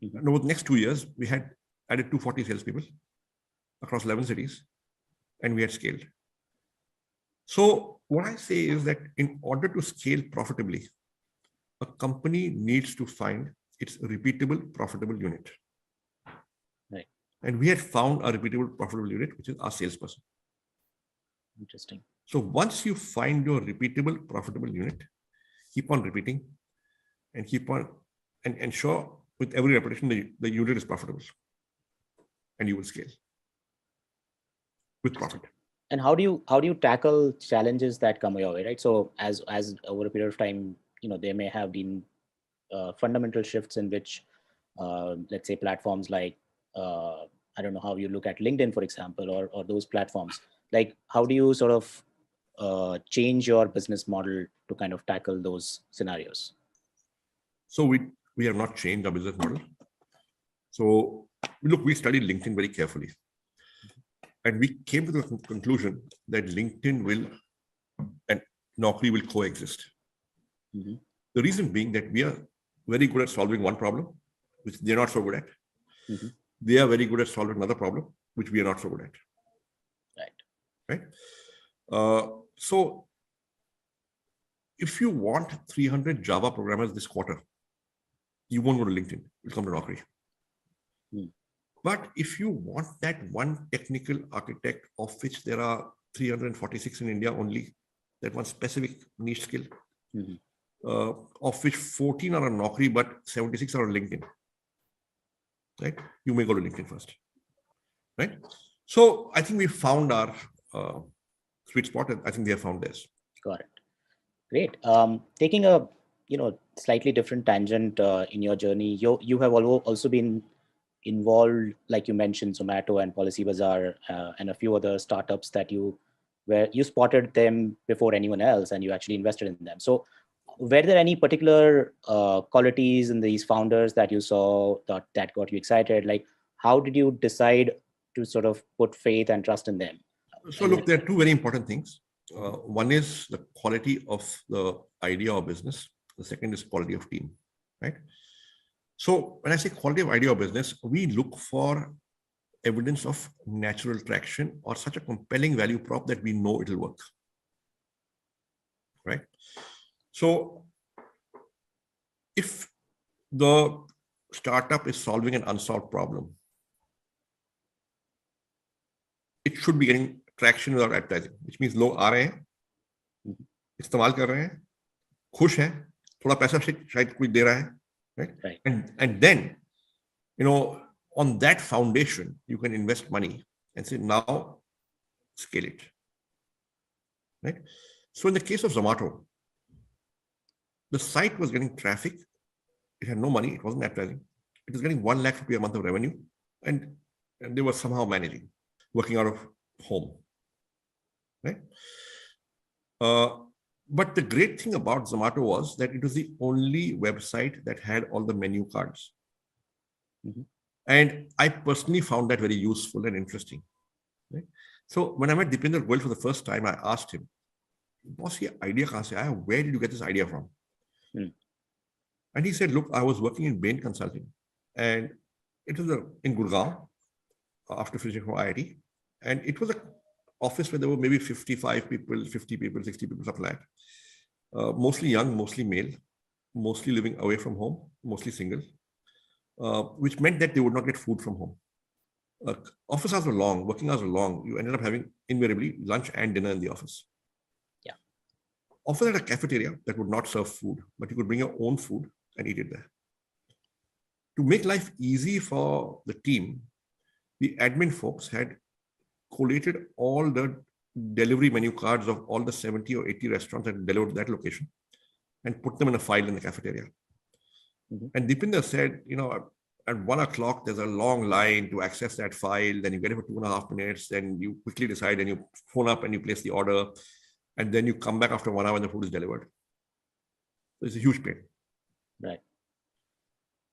[SPEAKER 5] Mm-hmm. And over the next 2 years, we had added 240 salespeople across 11 cities, and we had scaled. So what I say is that in order to scale profitably, a company needs to find its repeatable, profitable unit.
[SPEAKER 4] Right.
[SPEAKER 5] And we had found a repeatable, profitable unit, which is our salesperson.
[SPEAKER 4] Interesting.
[SPEAKER 5] So once you find your repeatable, profitable unit, keep on repeating and keep on and ensure with every repetition the unit is profitable and you will scale with profit.
[SPEAKER 4] And how do you tackle challenges that come your way, right? So as over a period of time, there may have been fundamental shifts in which, let's say, platforms like, I don't know how you look at LinkedIn, for example, or those platforms. Like, how do you sort of change your business model to kind of tackle those scenarios?
[SPEAKER 5] So we have not changed our business model. So look, we studied LinkedIn very carefully. And we came to the conclusion that LinkedIn will and Naukri will coexist. Mm-hmm. The reason being that we are very good at solving one problem, which they're not so good at. Mm-hmm. They are very good at solving another problem, which we are not so good at. Right? So if you want 300 Java programmers this quarter, you won't go to LinkedIn. You'll come to Naukri. But if you want that one technical architect, of which there are 346 in India only, that one specific niche skill, of which 14 are on Naukri, but 76 are on LinkedIn, right? You may go to LinkedIn first, right? So I think we found our sweet spot, and I think they have found theirs.
[SPEAKER 4] Got it. Great. Taking a slightly different tangent in your journey, you have also been involved, like you mentioned, Zomato and Policy Bazaar and a few other startups that you spotted them before anyone else, and you actually invested in them. So were there any particular qualities in these founders that you saw that got you excited? Like, how did you decide to sort of put faith and trust in them?
[SPEAKER 5] So look, there are two very important things. One is the quality of the idea or business. The second is quality of team, right? So when I say quality of idea or business, we look for evidence of natural traction or such a compelling value prop that we know it'll work, right? So if the startup is solving an unsolved problem, it should be getting traction without advertising, which means लोग आ रहे हैं, इस्तेमाल कर रहे हैं, खुश हैं, थोड़ा पैसा शायद कोई दे रहा है, right? And then, on that foundation, you can invest money and say, now scale it, right? So in the case of Zomato, the site was getting traffic. It had no money. It wasn't advertising. It was getting 1 lakh rupee a month of revenue, and they were somehow managing, working out of home, right? But the great thing about Zomato was that it was the only website that had all the menu cards. Mm-hmm. And I personally found that very useful and interesting, right? So when I met Deepinder Goyal for the first time, I asked him, boss, ye idea kahan se aaya? Where did you get this idea from? And he said, look, I was working in Bain Consulting, and it was in Gurgaon after finishing from IIT. And it was an office where there were maybe 55 people, 50 people, 60 people, something like that. Mostly young, mostly male, mostly living away from home, mostly single, which meant that they would not get food from home. Office hours were long, working hours were long. You ended up having invariably lunch and dinner in the office.
[SPEAKER 4] Yeah.
[SPEAKER 5] Office had a cafeteria that would not serve food, but you could bring your own food and eat it there. To make life easy for the team, the admin folks had collated all the delivery menu cards of all the 70 or 80 restaurants that delivered to that location and put them in a file in the cafeteria. Mm-hmm. And Deepinder said, at 1 o'clock, there's a long line to access that file. Then you get it for 2.5 minutes. Then you quickly decide and you phone up and you place the order. And then you come back after 1 hour and the food is delivered. So it's a huge pain.
[SPEAKER 4] Right.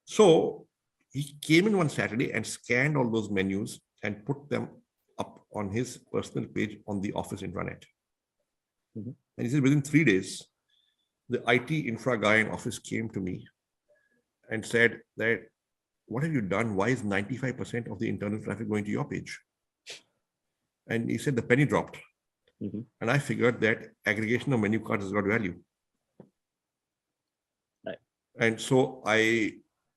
[SPEAKER 5] So he came in one Saturday and scanned all those menus and put them up on his personal page on the office intranet. Mm-hmm. And he said within 3 days, the IT infra guy in office came to me and said that, what have you done? Why is 95% of the internal traffic going to your page? And he said the penny dropped. Mm-hmm. And I figured that aggregation of menu cards has got value.
[SPEAKER 4] Right.
[SPEAKER 5] And so I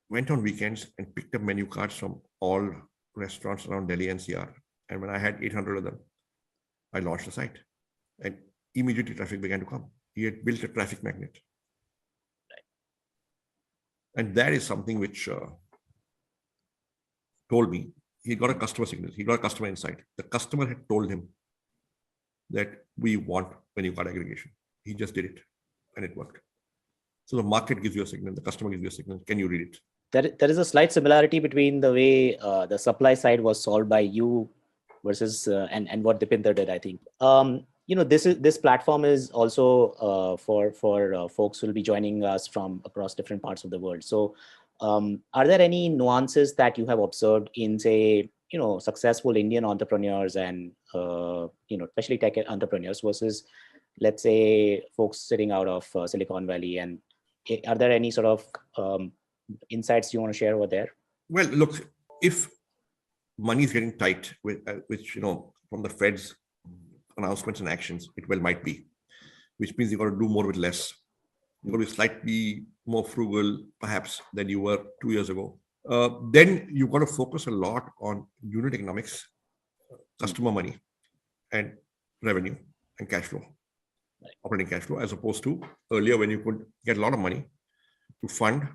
[SPEAKER 5] went on weekends and picked up menu cards from all restaurants around Delhi NCR. And when I had 800 of them, I launched the site. And immediately traffic began to come. He had built a traffic magnet.
[SPEAKER 4] Right.
[SPEAKER 5] And that is something which told me he got a customer signal. He got a customer insight. The customer had told him that we want menu card aggregation. He just did it and it worked. So the market gives you a signal. The customer gives you a signal. Can you read it?
[SPEAKER 4] There is a slight similarity between the way the supply side was solved by you versus and what Deepinder did, I think. This platform is also for folks who will be joining us from across different parts of the world. So are there any nuances that you have observed in, say, successful Indian entrepreneurs and, especially tech entrepreneurs versus, let's say, folks sitting out of Silicon Valley? And are there any sort of insights you want to share over there?
[SPEAKER 5] Well, look, if money is getting tight, which, from the Fed's announcements and actions, it well might be, which means you've got to do more with less. You've got to be slightly more frugal, perhaps, than you were 2 years ago. Then you've got to focus a lot on unit economics, customer money, and revenue and cash flow, operating cash flow, as opposed to earlier when you could get a lot of money to fund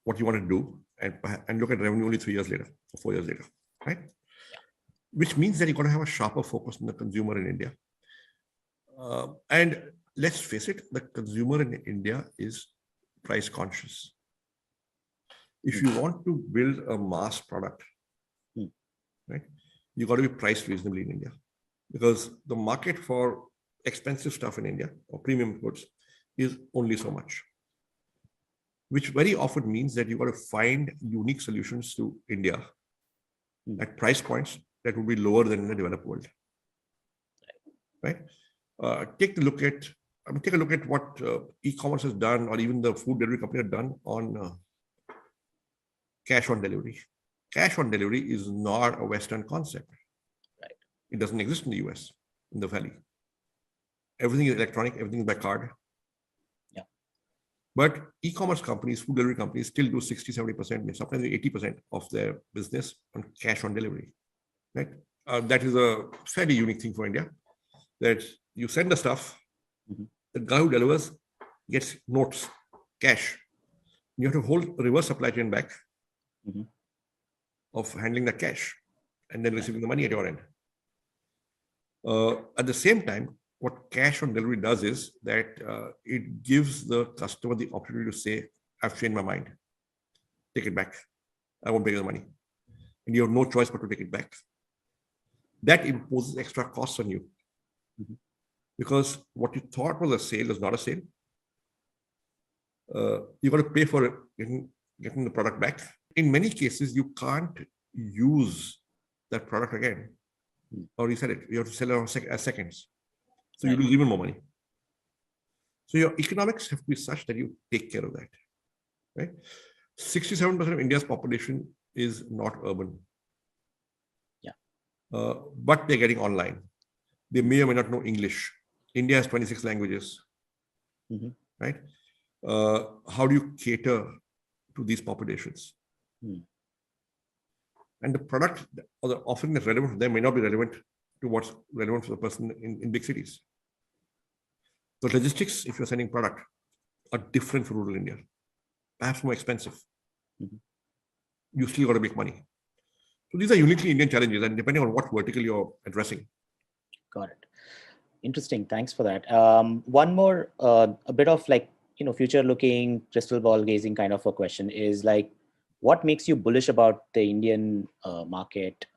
[SPEAKER 5] what you want to do and look at revenue only 3 years later or 4 years later, right? Which means that you've got to have a sharper focus on the consumer in India. And let's face it, the consumer in India is price conscious. If you want to build a mass product, right, you've got to be priced reasonably in India, because the market for expensive stuff in India or premium goods is only so much, which very often means that you've got to find unique solutions to India at price points that would be lower than in the developed world. right? Take a look at what e-commerce has done, or even the food delivery company have done on cash on delivery. Cash on delivery is not a Western concept.
[SPEAKER 4] Right.
[SPEAKER 5] It doesn't exist in the US, in the Valley. Everything is electronic, everything is by card.
[SPEAKER 4] Yeah.
[SPEAKER 5] But e-commerce companies, food delivery companies still do 60, 70%, sometimes 80% of their business on cash on delivery, right? That is a fairly unique thing for India, that you send the stuff, the guy who delivers gets notes, cash. You have to hold reverse supply chain back of handling the cash and then receiving the money at your end. At the same time, what cash on delivery does is that it gives the customer the opportunity to say, I've changed my mind. Take it back. I won't pay you the money. And you have no choice but to take it back. That imposes extra costs on you. Because what you thought was a sale is not a sale. You got to pay for getting the product back. In many cases, you can't use that product again or resell it. You have to sell it as seconds. So you lose even more money. So your economics have to be such that you take care of that, right? 67% of India's population is not urban.
[SPEAKER 4] Yeah.
[SPEAKER 5] But they're getting online. They may or may not know English. India has 26 languages, right? How do you cater to these populations? And the product or the offering that's relevant for them may not be relevant to what's relevant for the person in big cities. The logistics, if you're sending product, are different for rural India, perhaps more expensive. You still got to make money. So these are uniquely Indian challenges, and depending on what vertical you're addressing.
[SPEAKER 4] Got it. Interesting. Thanks for that. One more, a bit of like, future looking, crystal ball gazing kind of a question is like, what makes you bullish about the Indian market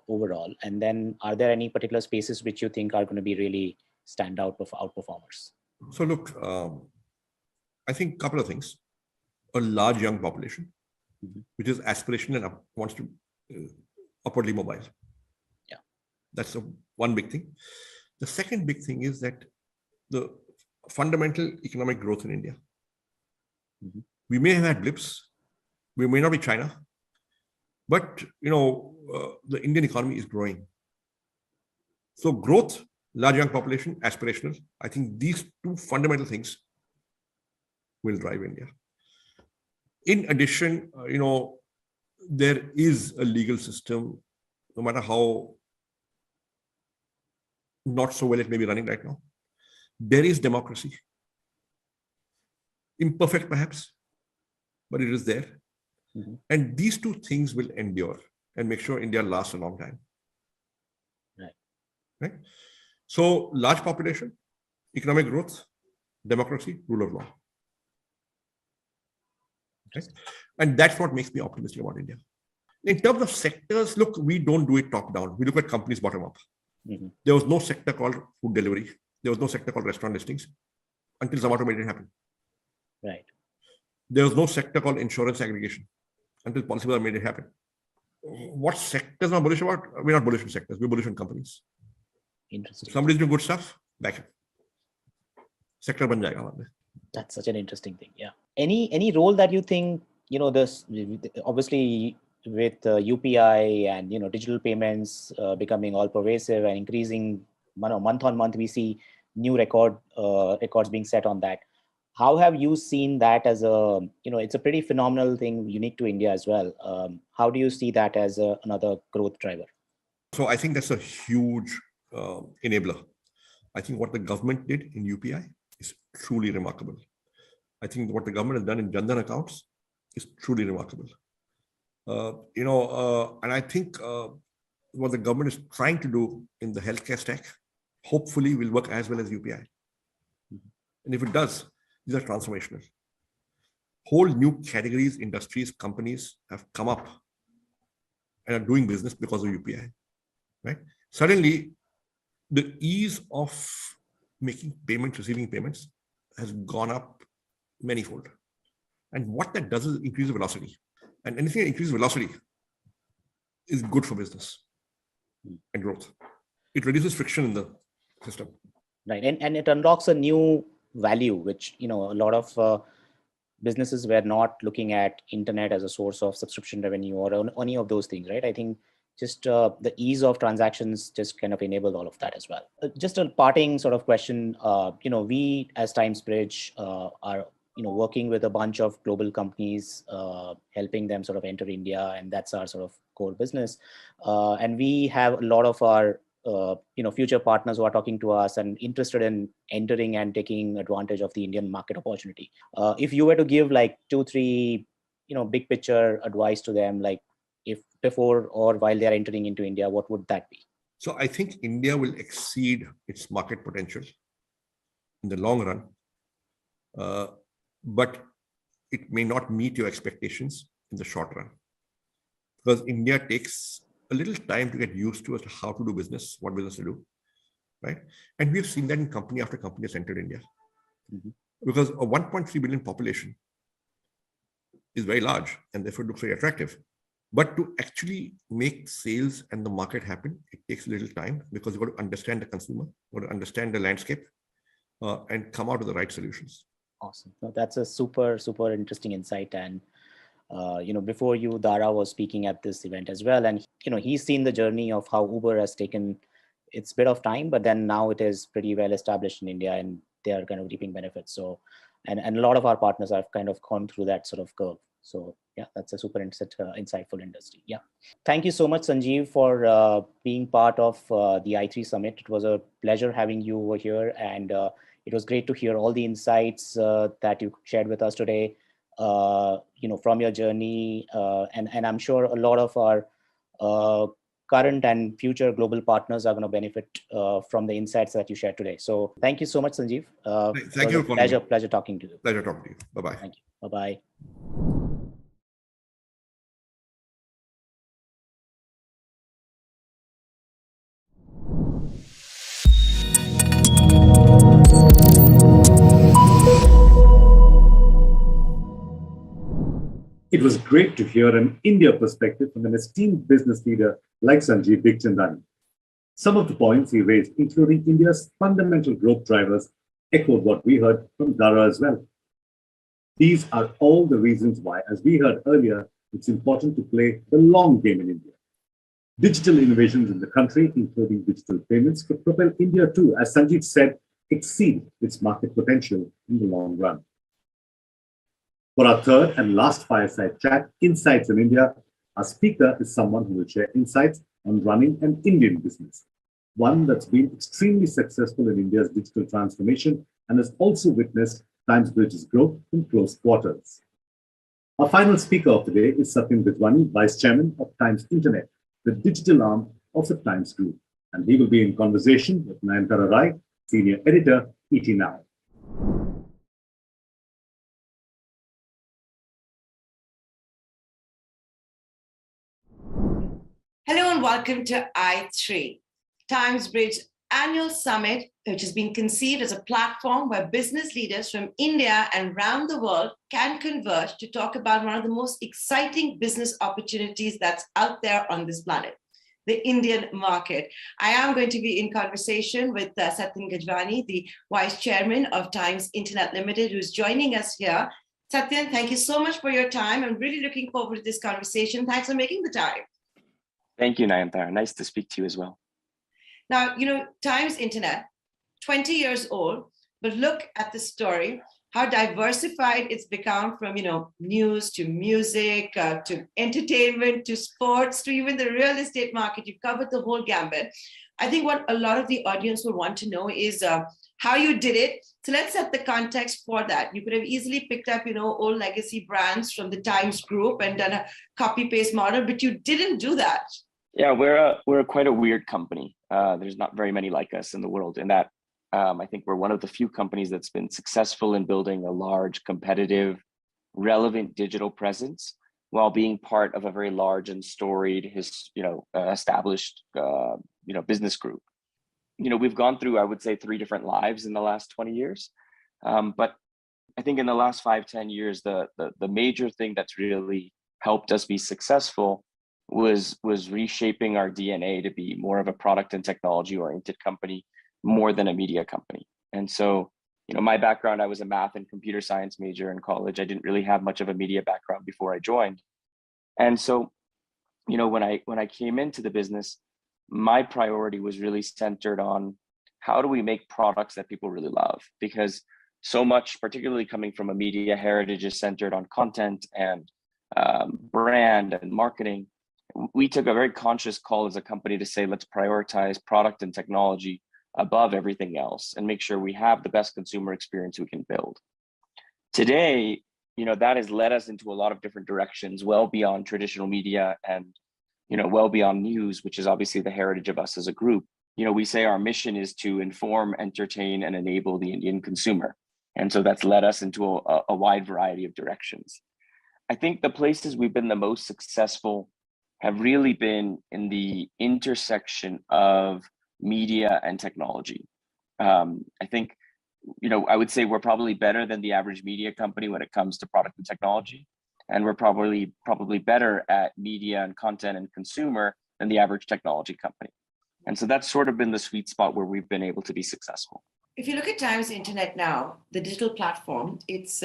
[SPEAKER 4] overall? And then are there any particular spaces which you think are going to be really stand out of outperformers?
[SPEAKER 5] So look, I think a couple of things. A large young population, which is aspirational and wants to upwardly mobile.
[SPEAKER 4] Yeah.
[SPEAKER 5] That's one big thing. The second big thing is that the fundamental economic growth in India. We may have had blips. We may not be China, but the Indian economy is growing. So growth, large young population, aspirational. I think these two fundamental things will drive India. In addition, there is a legal system, no matter how not so well it may be running right now. There is democracy. Imperfect, perhaps, but it is there. And these two things will endure and make sure India lasts a long time. Right? So large population, economic growth, democracy, rule of law. Okay? And that's what makes me optimistic about India. In terms of sectors, look, we don't do it top down. We look at companies bottom up. There was no sector called food delivery. There was no sector called restaurant listings until Zomato made it happen.
[SPEAKER 4] Right.
[SPEAKER 5] There was no sector called insurance aggregation until Policybazaar made it happen. What sectors are bullish about? We're not bullish on sectors. We're bullish on companies.
[SPEAKER 4] Interesting.
[SPEAKER 5] If somebody's doing good stuff, back it. Sector ban jayega.
[SPEAKER 4] That's such an interesting thing. Yeah. Any role that you think, this obviously with UPI and, digital payments becoming all pervasive and increasing month on month, we see new records being set on that. How have you seen that as a, it's a pretty phenomenal thing unique to India as well. How do you see that as another growth driver?
[SPEAKER 5] So I think that's a huge enabler. I think what the government did in UPI is truly remarkable. I think what the government has done in Jan Dhan accounts is truly remarkable. And I think what the government is trying to do in the healthcare stack, hopefully will work as well as UPI. And if it does, these are transformational. Whole new categories, industries, companies have come up and are doing business because of UPI, right? Suddenly, the ease of making payments, receiving payments has gone up manifold. And what that does is increase velocity. And anything that increases velocity is good for business and growth. It reduces friction system.
[SPEAKER 4] Right. And it unlocks a new value, which, a lot of businesses were not looking at internet as a source of subscription revenue or any of those things, right? I think just the ease of transactions just kind of enabled all of that as well. Just a parting sort of question, we as TimesBridge are, working with a bunch of global companies, helping them sort of enter India, and that's our sort of core business. And we have a lot of our future partners who are talking to us and interested in entering and taking advantage of the Indian market opportunity. If you were to give like 2-3, big picture advice to them, like if before or while they are entering into India, what would that be?
[SPEAKER 5] So I think India will exceed its market potential in the long run, but it may not meet your expectations in the short run, because India takes a little time to get used to as to how to do business, what business to do, right? And we've seen that in company after company has entered India. Mm-hmm. Because a 1.3 billion population is very large and therefore looks very attractive. But to actually make sales and the market happen, it takes a little time, because you've got to understand the consumer, you've got to understand the landscape, and come out with the right solutions.
[SPEAKER 4] Awesome. No, that's a super, super interesting insight. And before you, Dara was speaking at this event as well, and he's seen the journey of how Uber has taken its bit of time, but then now it is pretty well established in India, and they are kind of reaping benefits. So, and a lot of our partners have kind of gone through that sort of curve. So yeah, that's a super insightful industry. Yeah, thank you so much, Sanjeev, for being part of the i3 Summit. It was a pleasure having you over here, and it was great to hear all the insights that you shared with us today. From your journey, and I'm sure a lot of our current and future global partners are going to benefit from the insights that you shared today. So thank you so much, Sanjeev.
[SPEAKER 5] Thank you.
[SPEAKER 4] Pleasure talking to you.
[SPEAKER 5] Pleasure talking to you. Bye-bye.
[SPEAKER 4] Thank you. Bye-bye.
[SPEAKER 1] It was great to hear an India perspective from an esteemed business leader like Sanjeev Bikhchandani. Some of the points he raised, including India's fundamental growth drivers, echoed what we heard from Dara as well. These are all the reasons why, as we heard earlier, it's important to play the long game in India. Digital innovations in the country, including digital payments, could propel India to, as Sanjeev said, exceed its market potential in the long run. For our third and last fireside chat, Insights in India, our speaker is someone who will share insights on running an Indian business, one that's been extremely successful in India's digital transformation and has also witnessed TimesBridge's growth in close quarters. Our final speaker of the day is Satyan Gajwani, Vice Chairman of Times Internet, the digital arm of the Times Group, and he will be in conversation with Nayantara Rai, Senior Editor, ET Now.
[SPEAKER 6] Hello and welcome to i3, TimesBridge annual summit, which has been conceived as a platform where business leaders from India and around the world can converge to talk about one of the most exciting business opportunities that's out there on this planet, the Indian market. I am going to be in conversation with Satyan Gajwani, the Vice Chairman of Times Internet Limited, who's joining us here. Satyan, thank you so much for your time. I'm really looking forward to this conversation. Thanks for making the time.
[SPEAKER 7] Thank you, Nayantara. Nice to speak to you as well.
[SPEAKER 6] Now, Times Internet, 20 years old, but look at the story, how diversified it's become from, news to music, to entertainment, to sports, to even the real estate market. You've covered the whole gambit. I think what a lot of the audience will want to know is how you did it. So let's set the context for that. You could have easily picked up, old legacy brands from the Times Group and done a copy-paste model, but you didn't do that.
[SPEAKER 7] Yeah, we're quite a weird company. There's not very many like us in the world, and that I think we're one of the few companies that's been successful in building a large, competitive, relevant digital presence while being part of a very large and storied, established, business group. We've gone through, I would say, 3 different lives in the last 20 years, but I think in the last 5-10 years, the major thing that's really helped us be successful was reshaping our DNA to be more of a product and technology oriented company, more than a media company. And so, my background, I was a math and computer science major in college. I didn't really have much of a media background before I joined. And so, when I came into the business, my priority was really centered on how do we make products that people really love? Because so much, particularly coming from a media heritage, is centered on content and brand and marketing. We took a very conscious call as a company to say, let's prioritize product and technology above everything else and make sure we have the best consumer experience we can build. Today, that has led us into a lot of different directions, well beyond traditional media and, well beyond news, which is obviously the heritage of us as a group. We say our mission is to inform, entertain, and enable the Indian consumer. And so that's led us into a wide variety of directions. I think the places we've been the most successful have really been in the intersection of media and technology. I think, I would say we're probably better than the average media company when it comes to product and technology. And we're probably better at media and content and consumer than the average technology company. And so that's sort of been the sweet spot where we've been able to be successful.
[SPEAKER 6] If you look at Times Internet now, the digital platform, it's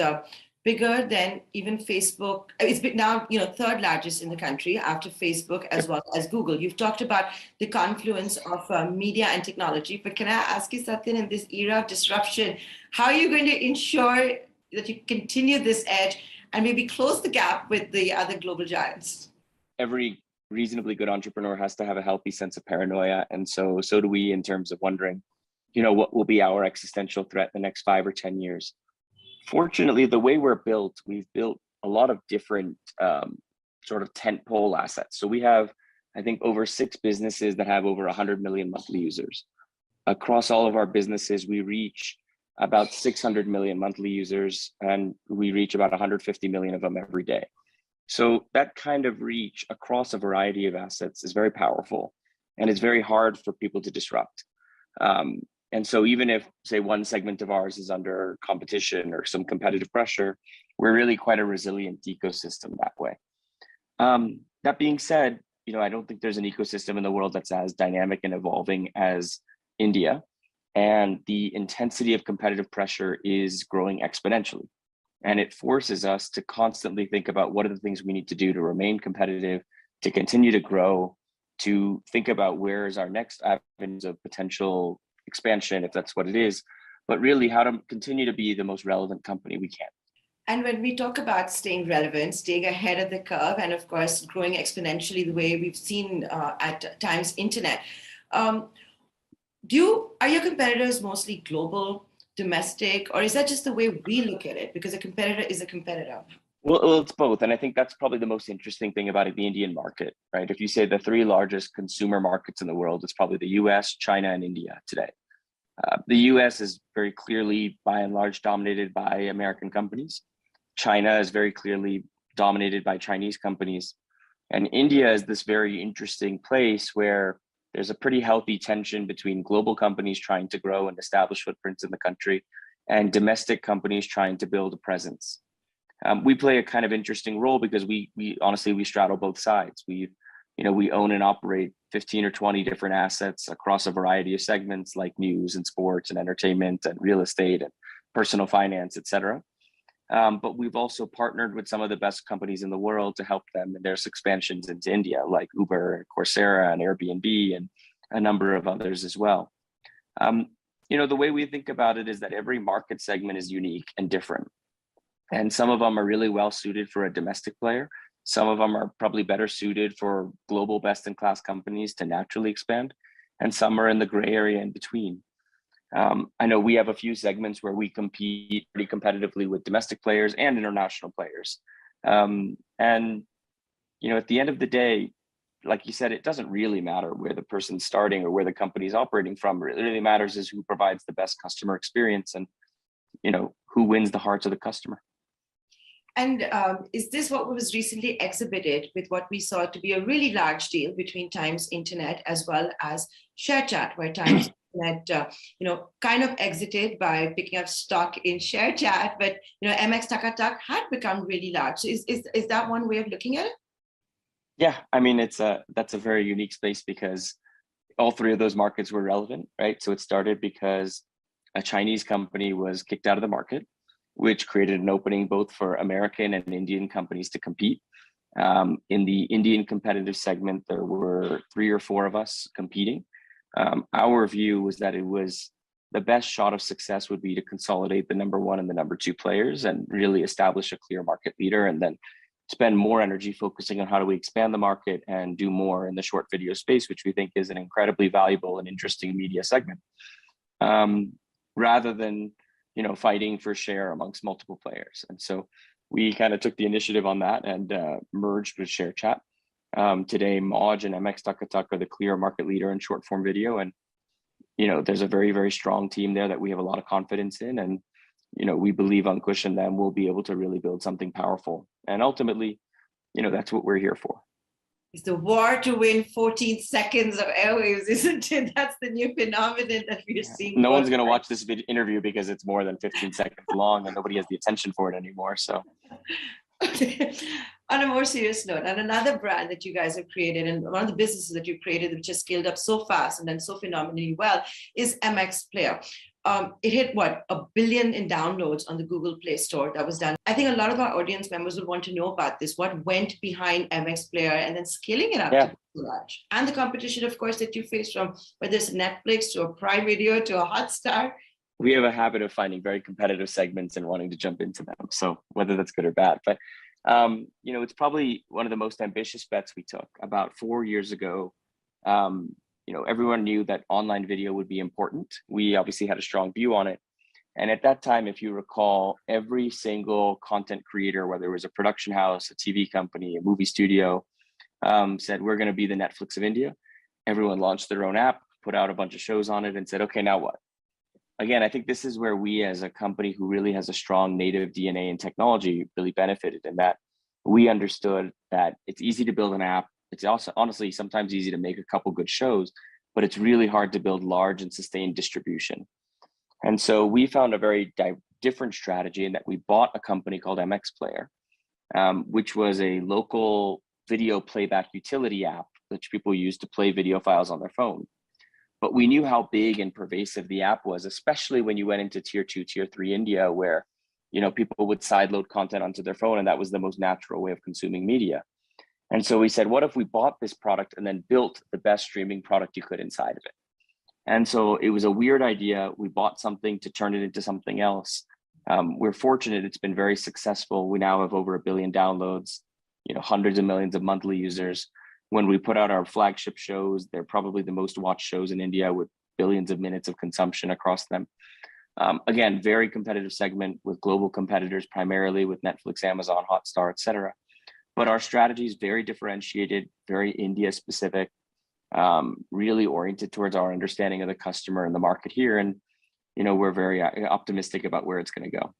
[SPEAKER 6] bigger than even Facebook. It's now, third largest in the country after Facebook as well as Google. You've talked about the confluence of media and technology, but can I ask you, Satyan, in this era of disruption, how are you going to ensure that you continue this edge and maybe close the gap with the other global giants?
[SPEAKER 7] Every reasonably good entrepreneur has to have a healthy sense of paranoia. And so do we, in terms of wondering, what will be our existential threat the next 5 or 10 years. Fortunately, the way we're built, we've built a lot of different sort of tentpole assets. So we have, I think, over 6 businesses that have over 100 million monthly users. Across all of our businesses, we reach about 600 million monthly users, and we reach about 150 million of them every day. So that kind of reach across a variety of assets is very powerful, and it's very hard for people to disrupt. And so even if, say, one segment of ours is under competition or some competitive pressure, we're really quite a resilient ecosystem that way. That being said, I don't think there's an ecosystem in the world that's as dynamic and evolving as India. And the intensity of competitive pressure is growing exponentially. And it forces us to constantly think about what are the things we need to do to remain competitive, to continue to grow, to think about where is our next avenues of potential expansion, if that's what it is, but really how to continue to be the most relevant company we can.
[SPEAKER 6] And when we talk about staying relevant, staying ahead of the curve, and of course, growing exponentially the way we've seen at Times Internet, are your competitors mostly global, domestic, or is that just the way we look at it? Because a competitor is a competitor.
[SPEAKER 7] Well, it's both. And I think that's probably the most interesting thing about the Indian market, right? If you say the 3 largest consumer markets in the world, it's probably the US, China, and India today. The US is very clearly, by and large, dominated by American companies. China is very clearly dominated by Chinese companies. And India is this very interesting place where there's a pretty healthy tension between global companies trying to grow and establish footprints in the country and domestic companies trying to build a presence. We play a kind of interesting role because we honestly straddle both sides. We own and operate 15 or 20 different assets across a variety of segments like news and sports and entertainment and real estate and personal finance, et cetera. But we've also partnered with some of the best companies in the world to help them in their expansions into India, like Uber, Coursera, and Airbnb, and a number of others as well. The way we think about it is that every market segment is unique and different. And some of them are really well suited for a domestic player. Some of them are probably better suited for global best-in-class companies to naturally expand. And some are in the gray area in between. I know we have a few segments where we compete pretty competitively with domestic players and international players. At the end of the day, like you said, it doesn't really matter where the person's starting or where the company's operating from. What really matters is who provides the best customer experience and, who wins the hearts of the customer.
[SPEAKER 6] And is this what was recently exhibited with what we saw to be a really large deal between Times Internet as well as ShareChat, where Times Internet, kind of exited by picking up stock in ShareChat, but MX Takatak had become really large. So is that one way of looking at it?
[SPEAKER 7] Yeah, I mean, that's a very unique space because all three of those markets were relevant, right? So it started because a Chinese company was kicked out of the market, which created an opening both for American and Indian companies to compete. In the Indian competitive segment, there were 3 or 4 of us competing. Our view was that it was the best shot of success would be to consolidate the number 1 and the number 2 players and really establish a clear market leader, and then spend more energy focusing on how do we expand the market and do more in the short video space, which we think is an incredibly valuable and interesting media segment, rather than fighting for share amongst multiple players. And so we kind of took the initiative on that and merged with ShareChat. Today, Moj and MX Tuck are the clear market leader in short form video, and there's a very, very strong team there that we have a lot of confidence in, and we believe Ankush and them will be able to really build something powerful. And ultimately, that's what we're here for.
[SPEAKER 6] It's the war to win 14 seconds of airwaves, isn't it? That's the new phenomenon that we're seeing.
[SPEAKER 7] No one's going to watch this interview because it's more than 15 seconds long and nobody has the attention for it anymore. So,
[SPEAKER 6] on a more serious note, and another brand that you guys have created, and one of the businesses that you've created, which has scaled up so fast and done so phenomenally well, is MX Player. It hit 1 billion in downloads on the Google Play Store. That was done. I think a lot of our audience members would want to know about this. What went behind MX Player and then scaling it up to large? And the competition, of course, that you face from whether it's Netflix to a Prime Video to a Hotstar.
[SPEAKER 7] We have a habit of finding very competitive segments and wanting to jump into them. So whether that's good or bad, but it's probably one of the most ambitious bets we took. About 4 years ago, everyone knew that online video would be important. We obviously had a strong view on it. And at that time, if you recall, every single content creator, whether it was a production house, a TV company, a movie studio, said, we're going to be the Netflix of India. Everyone launched their own app, put out a bunch of shows on it and said, okay, now what? Again, I think this is where we as a company who really has a strong native DNA in technology really benefited, in that we understood that it's easy to build an app. It's also honestly sometimes easy to make a couple good shows, but it's really hard to build large and sustained distribution. And so we found a very different strategy in that we bought a company called MX Player, which was a local video playback utility app which people use to play video files on their phone. But we knew how big and pervasive the app was, especially when you went into tier 2, tier 3 India, where people would sideload content onto their phone, and that was the most natural way of consuming media. And so we said, what if we bought this product and then built the best streaming product you could inside of it? And so it was a weird idea. We bought something to turn it into something else. We're fortunate it's been very successful. We now have over 1 billion downloads, hundreds of millions of monthly users. When we put out our flagship shows, they're probably the most watched shows in India with billions of minutes of consumption across them. Again, very competitive segment with global competitors, primarily with Netflix, Amazon, Hotstar, et cetera. But our strategy is very differentiated, very India specific, really oriented towards our understanding of the customer and the market here. And, we're very optimistic about where it's going to go.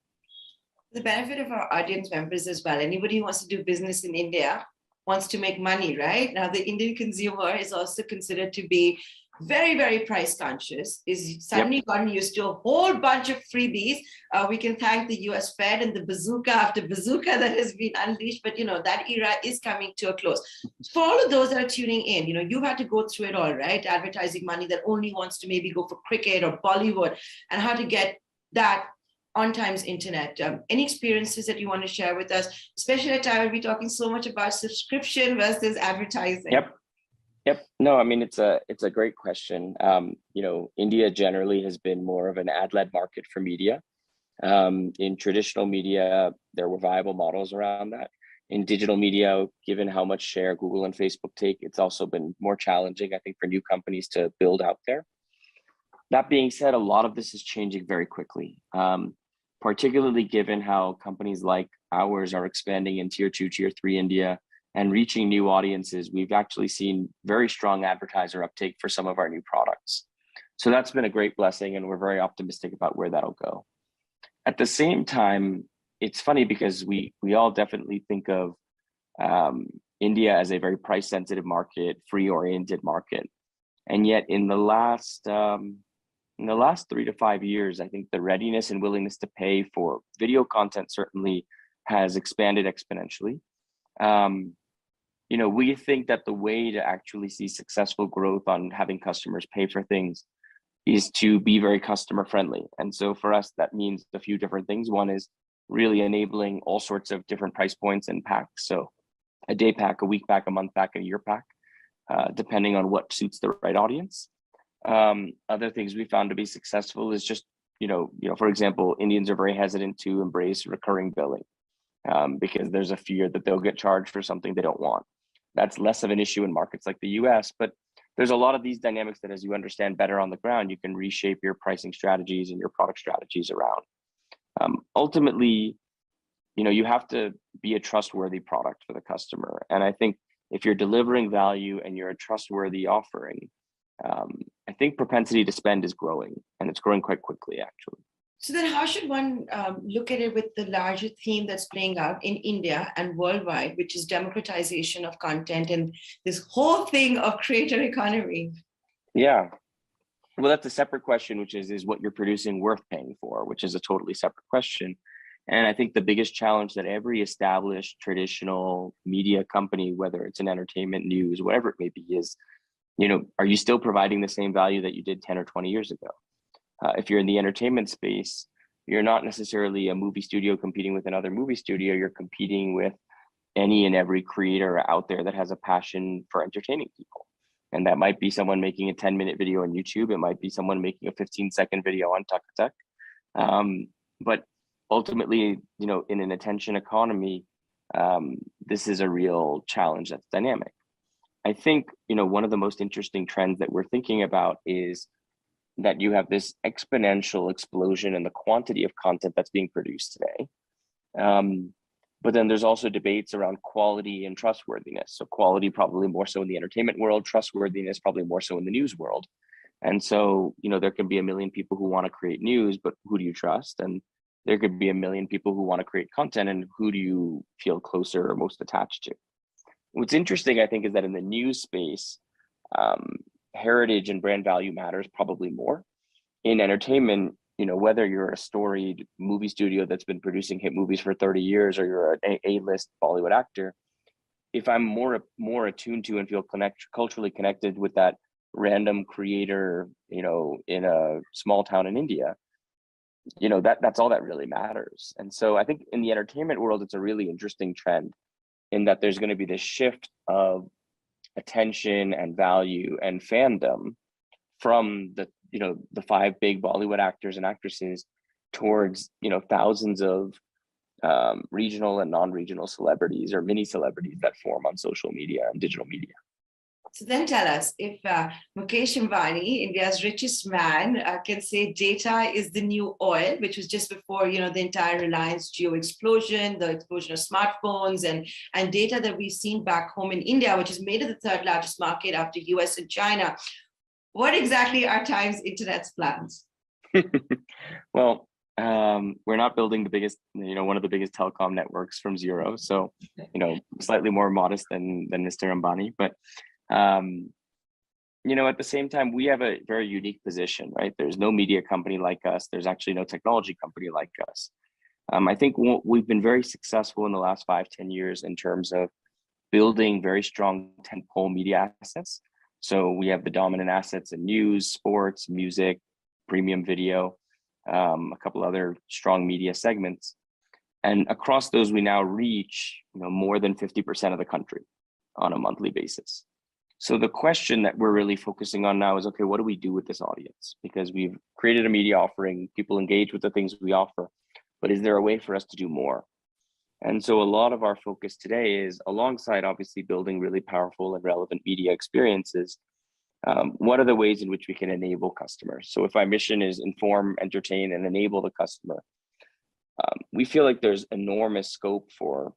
[SPEAKER 6] The benefit of our audience members as well. Anybody who wants to do business in India wants to make money, right? Now, the Indian consumer is also considered to be very, very price conscious, is suddenly gotten used to a whole bunch of freebies. We can thank the US Fed and the bazooka after bazooka that has been unleashed, but that era is coming to a close. For all of those that are tuning in, you've had to go through it all, right? Advertising money that only wants to maybe go for cricket or Bollywood, and how to get that on Times Internet. Any experiences that you want to share with us, especially at a time when we're talking so much about subscription versus advertising?
[SPEAKER 7] Yep. No, I mean, it's a great question. India generally has been more of an ad-led market for media. In traditional media, there were viable models around that. In digital media, given how much share Google and Facebook take, it's also been more challenging, I think, for new companies to build out there. That being said, a lot of this is changing very quickly, particularly given how companies like ours are expanding in tier 2, tier 3 India, and reaching new audiences. We've actually seen very strong advertiser uptake for some of our new products. So that's been a great blessing, and we're very optimistic about where that'll go. At the same time, it's funny because we all definitely think of India as a very price sensitive market, free oriented market. And yet in the last 3 to 5 years, I think the readiness and willingness to pay for video content certainly has expanded exponentially. we think that the way to actually see successful growth on having customers pay for things is to be very customer friendly. And so for us, that means a few different things. One is really enabling all sorts of different price points and packs. So a day pack, a week pack, a month pack, a year pack, depending on what suits the right audience. Other things we found to be successful is just, for example, Indians are very hesitant to embrace recurring billing because there's a fear that they'll get charged for something they don't want. That's less of an issue in markets like the US, but there's a lot of these dynamics that as you understand better on the ground, you can reshape your pricing strategies and your product strategies around. Ultimately, you have to be a trustworthy product for the customer. And I think if you're delivering value and you're a trustworthy offering, I think propensity to spend is growing, and it's growing quite quickly, actually.
[SPEAKER 6] So then how should one look at it with the larger theme that's playing out in India and worldwide, which is democratization of content and this whole thing of creator economy?
[SPEAKER 7] Yeah. Well, that's a separate question, which is what you're producing worth paying for, which is a totally separate question. And I think the biggest challenge that every established traditional media company, whether it's in entertainment, news, whatever it may be, is, are you still providing the same value that you did 10 or 20 years ago? If you're in the entertainment space, you're not necessarily a movie studio competing with another movie studio. You're competing with any and every creator out there that has a passion for entertaining people. And that might be someone making a 10-minute video on YouTube. It might be someone making a 15-second video on Tuk. But ultimately, in an attention economy, this is a real challenge that's dynamic. I think, one of the most interesting trends that we're thinking about is that you have this exponential explosion in the quantity of content that's being produced today. But then there's also debates around quality and trustworthiness. So quality probably more so in the entertainment world, trustworthiness probably more so in the news world. And so, there can be a million people who want to create news, but who do you trust? And there could be a million people who want to create content, and who do you feel closer or most attached to? What's interesting, I think, is that in the news space, heritage and brand value matters probably more. In entertainment, whether you're a storied movie studio that's been producing hit movies for 30 years, or you're an A-list Bollywood actor, if I'm more attuned to and feel culturally connected with that random creator, in a small town in India, that's all that really matters. And so I think in the entertainment world, it's a really interesting trend in that there's going to be this shift of attention and value and fandom from the 5 big Bollywood actors and actresses towards thousands of regional and non-regional celebrities or mini celebrities that form on social media and digital media.
[SPEAKER 6] So then tell us, if Mukesh Ambani, India's richest man, can say data is the new oil, which was just before, the entire Reliance Jio explosion, the explosion of smartphones and data that we've seen back home in India, which has made it the 3rd largest market after US and China. What exactly are Times Internet's plans?
[SPEAKER 7] Well, we're not building the biggest, one of the biggest telecom networks from zero. So, slightly more modest than Mr. Ambani, but at the same time, we have a very unique position, right? There's no media company like us. There's actually no technology company like us. I think we've been very successful in the last 5-10 years in terms of building very strong tentpole media assets. So we have the dominant assets in news, sports, music, premium video, a couple other strong media segments. And across those, we now reach more than 50% of the country on a monthly basis. So the question that we're really focusing on now is, okay, what do we do with this audience? Because we've created a media offering, people engage with the things we offer, but is there a way for us to do more? And so a lot of our focus today is, alongside obviously building really powerful and relevant media experiences, what are the ways in which we can enable customers? So if our mission is inform, entertain, and enable the customer, we feel like there's enormous scope for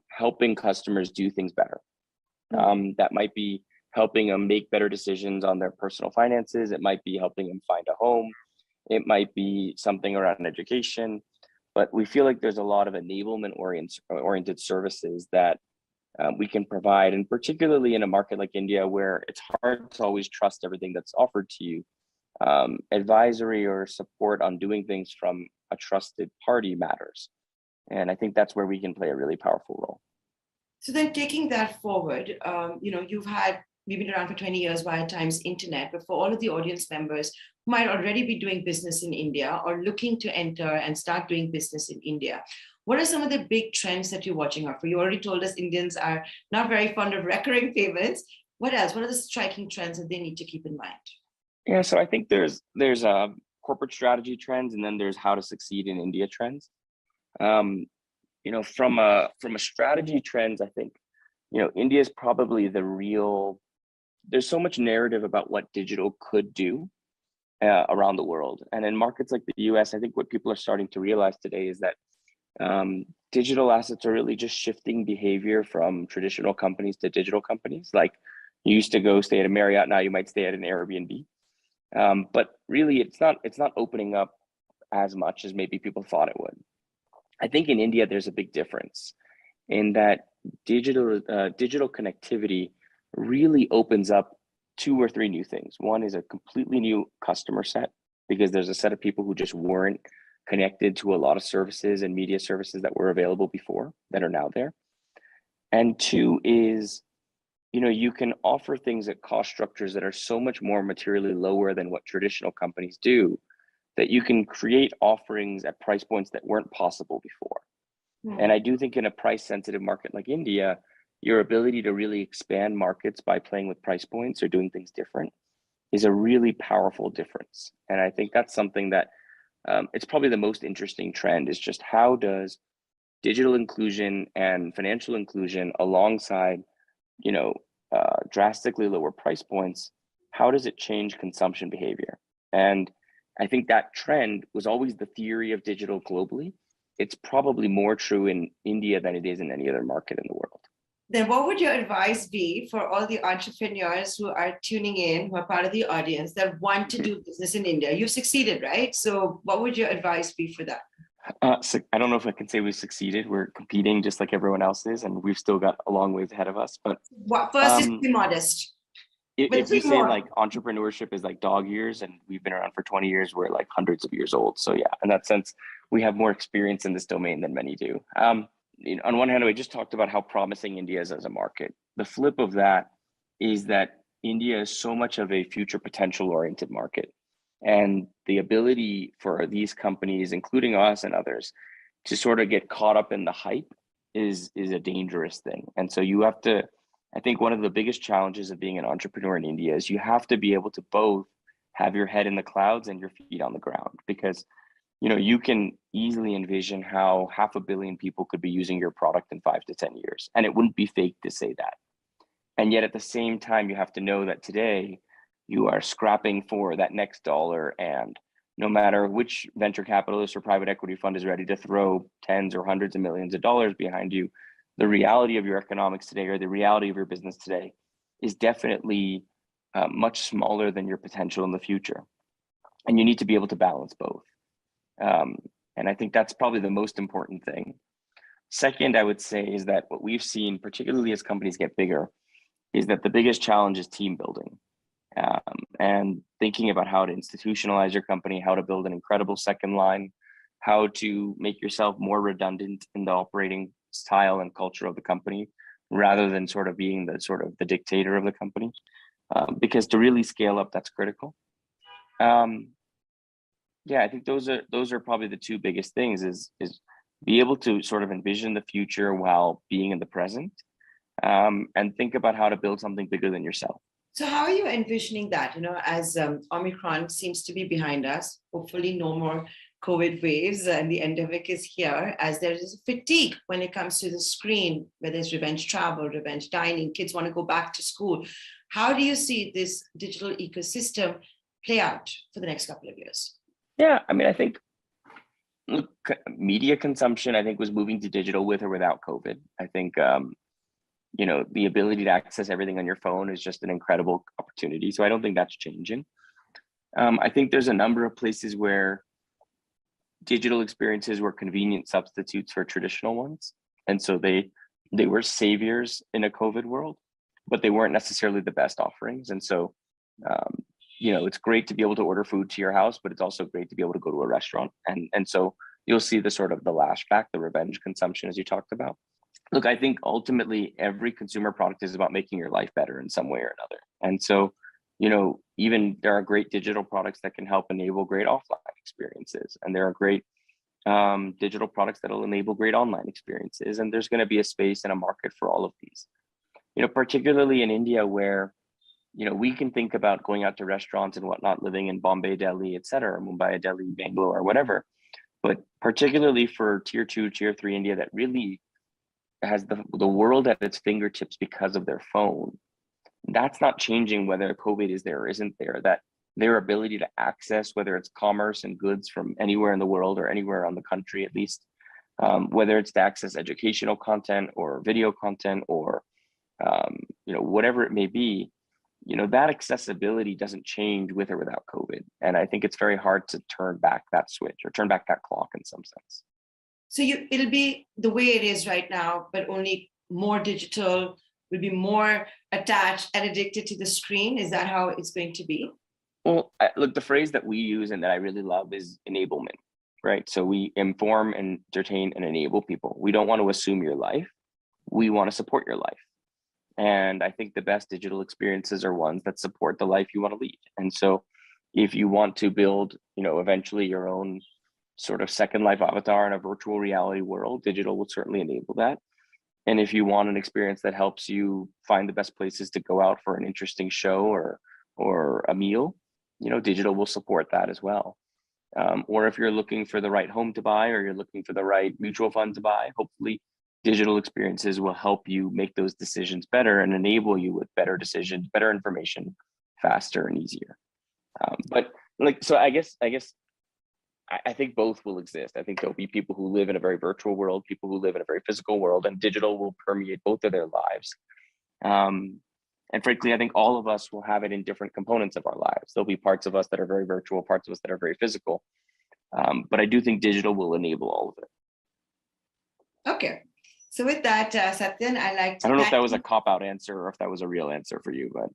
[SPEAKER 7] helping customers do things better. That might be helping them make better decisions on their personal finances. It might be helping them find a home. It might be something around education. But we feel like there's a lot of enablement oriented services that we can provide, and particularly in a market like India, where it's hard to always trust everything that's offered to you. Advisory or support on doing things from a trusted party matters. And I think that's where we can play a really powerful role.
[SPEAKER 6] So then taking that forward, we've been around for 20 years via Times Internet, but for all of the audience members who might already be doing business in India or looking to enter and start doing business in India, what are some of the big trends that you're watching out for? You already told us Indians are not very fond of recurring payments. What else? What are the striking trends that they need to keep in mind?
[SPEAKER 7] Yeah, so I think there's corporate strategy trends, and then there's how to succeed in India trends. From a strategy trends, I think, India is probably there's so much narrative about what digital could do around the world. And in markets like the US, I think what people are starting to realize today is that digital assets are really just shifting behavior from traditional companies to digital companies. Like you used to go stay at a Marriott, now you might stay at an Airbnb. But really, it's not opening up as much as maybe people thought it would. I think in India, there's a big difference in that digital connectivity really opens up 2 or 3 new things. One is a completely new customer set, because there's a set of people who just weren't connected to a lot of services and media services that were available before that are now there. And 2 is, you can offer things at cost structures that are so much more materially lower than what traditional companies do, that you can create offerings at price points that weren't possible before. And I do think in a price sensitive market like India, your ability to really expand markets by playing with price points or doing things different is a really powerful difference. And I think that's something that it's probably the most interesting trend, is just how does digital inclusion and financial inclusion alongside, drastically lower price points, how does it change consumption behavior? And I think that trend was always the theory of digital globally. It's probably more true in India than it is in any other market in the world.
[SPEAKER 6] Then what would your advice be for all the entrepreneurs who are tuning in, who are part of the audience that want to do business in India? You've succeeded, right? So what would your advice be for that?
[SPEAKER 7] So I don't know if I can say we've succeeded. We're competing just like everyone else is, and we've still got a long ways ahead of us. But
[SPEAKER 6] first is be modest.
[SPEAKER 7] If we say like entrepreneurship is like dog years and we've been around for 20 years, we're like hundreds of years old. So yeah, in that sense, we have more experience in this domain than many do. On one hand, we just talked about how promising India is as a market. The flip of that is that India is so much of a future potential oriented market. And the ability for these companies, including us and others, to sort of get caught up in the hype is a dangerous thing. And so you have to, I think one of the biggest challenges of being an entrepreneur in India is you have to be able to both have your head in the clouds and your feet on the ground, because you can easily envision how 500 million people could be using your product in 5 to 10 years. And it wouldn't be fake to say that. And yet at the same time, you have to know that today you are scrapping for that next dollar. And no matter which venture capitalist or private equity fund is ready to throw tens or hundreds of millions of dollars behind you, the reality of your economics today, or the reality of your business today, is definitely much smaller than your potential in the future. And you need to be able to balance both. And I think that's probably the most important thing. Second, I would say is that what we've seen, particularly as companies get bigger, is that the biggest challenge is team building. And thinking about how to institutionalize your company, how to build an incredible second line, how to make yourself more redundant in the operating style and culture of the company, rather than sort of being the dictator of the company. Because to really scale up, that's critical. Yeah, I think those are probably the 2 biggest things, is be able to sort of envision the future while being in the present, and think about how to build something bigger than yourself.
[SPEAKER 6] So how are you envisioning that, as Omicron seems to be behind us, hopefully no more COVID waves and the endemic is here, as there is fatigue when it comes to the screen, whether it's revenge travel, revenge dining, kids want to go back to school. How do you see this digital ecosystem play out for the next couple of years?
[SPEAKER 7] Yeah, I mean, I think media consumption, I think, was moving to digital with or without COVID. I think, the ability to access everything on your phone is just an incredible opportunity. So I don't think that's changing. I think there's a number of places where digital experiences were convenient substitutes for traditional ones. And so they were saviors in a COVID world, but they weren't necessarily the best offerings. And so, it's great to be able to order food to your house, but it's also great to be able to go to a restaurant. And so you'll see the sort of the lashback, the revenge consumption, as you talked about. Look, I think ultimately every consumer product is about making your life better in some way or another. And so, even there are great digital products that can help enable great offline experiences. And there are great digital products that will enable great online experiences. And there's going to be a space and a market for all of these. Particularly in India, where we can think about going out to restaurants and whatnot, living in Bombay, Delhi, et cetera, Mumbai, Delhi, Bangalore, or whatever. But particularly for tier 2, tier 3 India, that really has the world at its fingertips because of their phone. That's not changing whether COVID is there or isn't there. That their ability to access, whether it's commerce and goods from anywhere in the world or anywhere around the country, at least, whether it's to access educational content or video content or whatever it may be, that accessibility doesn't change with or without COVID. And I think it's very hard to turn back that switch or turn back that clock in some sense.
[SPEAKER 6] So it'll be the way it is right now, but only more digital, will be more attached and addicted to the screen. Is that how it's going to be?
[SPEAKER 7] Well, look, the phrase that we use and that I really love is enablement, right? So we inform, entertain, and enable people. We don't want to assume your life. We want to support your life. And I think the best digital experiences are ones that support the life you want to lead. And so if you want to build, eventually your own sort of second life avatar in a virtual reality world, digital will certainly enable that. And if you want an experience that helps you find the best places to go out for an interesting show or a meal, digital will support that as well. Or if you're looking for the right home to buy, or you're looking for the right mutual fund to buy, hopefully digital experiences will help you make those decisions better and enable you with better decisions, better information, faster and easier. I think both will exist. I think there'll be people who live in a very virtual world, people who live in a very physical world, and digital will permeate both of their lives. And frankly, I think all of us will have it in different components of our lives. There'll be parts of us that are very virtual, parts of us that are very physical. But I do think digital will enable all of it.
[SPEAKER 6] Okay. So with that, Satyan, I
[SPEAKER 7] don't know if that was a cop-out answer or if that was a real answer for you, but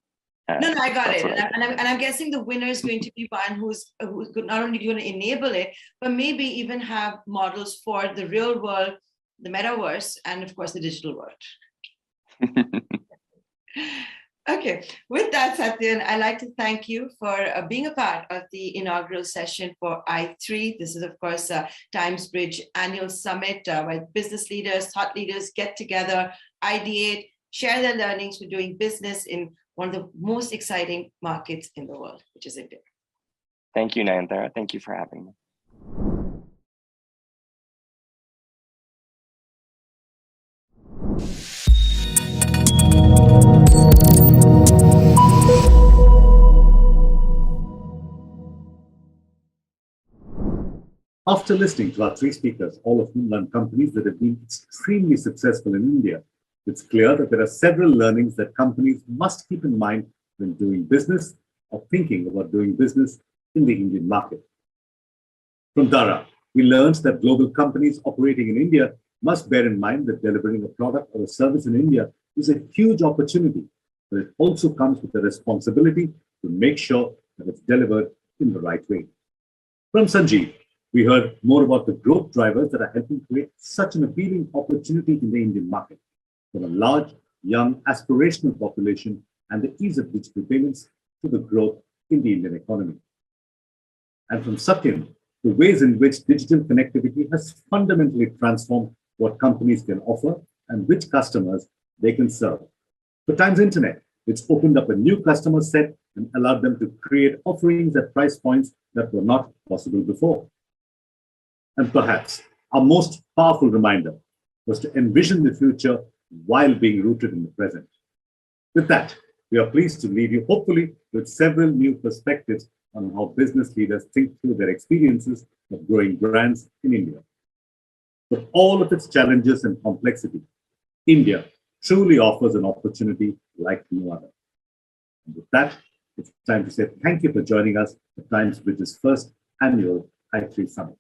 [SPEAKER 6] no, I got it. And I'm guessing the winner is going to be one who's not only going to enable it, but maybe even have models for the real world, the metaverse, and of course the digital world. Okay, with that, Satyan, I'd like to thank you for being a part of the inaugural session for i3. This is, of course, TimesBridge Annual Summit, where business leaders, thought leaders get together, ideate, share their learnings for doing business in one of the most exciting markets in the world, which is India.
[SPEAKER 7] Thank you, Nayantara. Thank you for having me.
[SPEAKER 1] After listening to our three speakers, all of whom run companies that have been extremely successful in India, it's clear that there are several learnings that companies must keep in mind when doing business or thinking about doing business in the Indian market. From Dara, we learned that global companies operating in India must bear in mind that delivering a product or a service in India is a huge opportunity, but it also comes with a responsibility to make sure that it's delivered in the right way. From Sanjeev, we heard more about the growth drivers that are helping create such an appealing opportunity in the Indian market, from a large, young, aspirational population and the ease of digital payments to the growth in the Indian economy. And from Satyan, the ways in which digital connectivity has fundamentally transformed what companies can offer and which customers they can serve. For Times Internet, it's opened up a new customer set and allowed them to create offerings at price points that were not possible before. And perhaps our most powerful reminder was to envision the future while being rooted in the present. With that, we are pleased to leave you hopefully with several new perspectives on how business leaders think through their experiences of growing brands in India. With all of its challenges and complexity, India truly offers an opportunity like no other. And with that, it's time to say thank you for joining us at TimesBridge's first annual i3 Summit.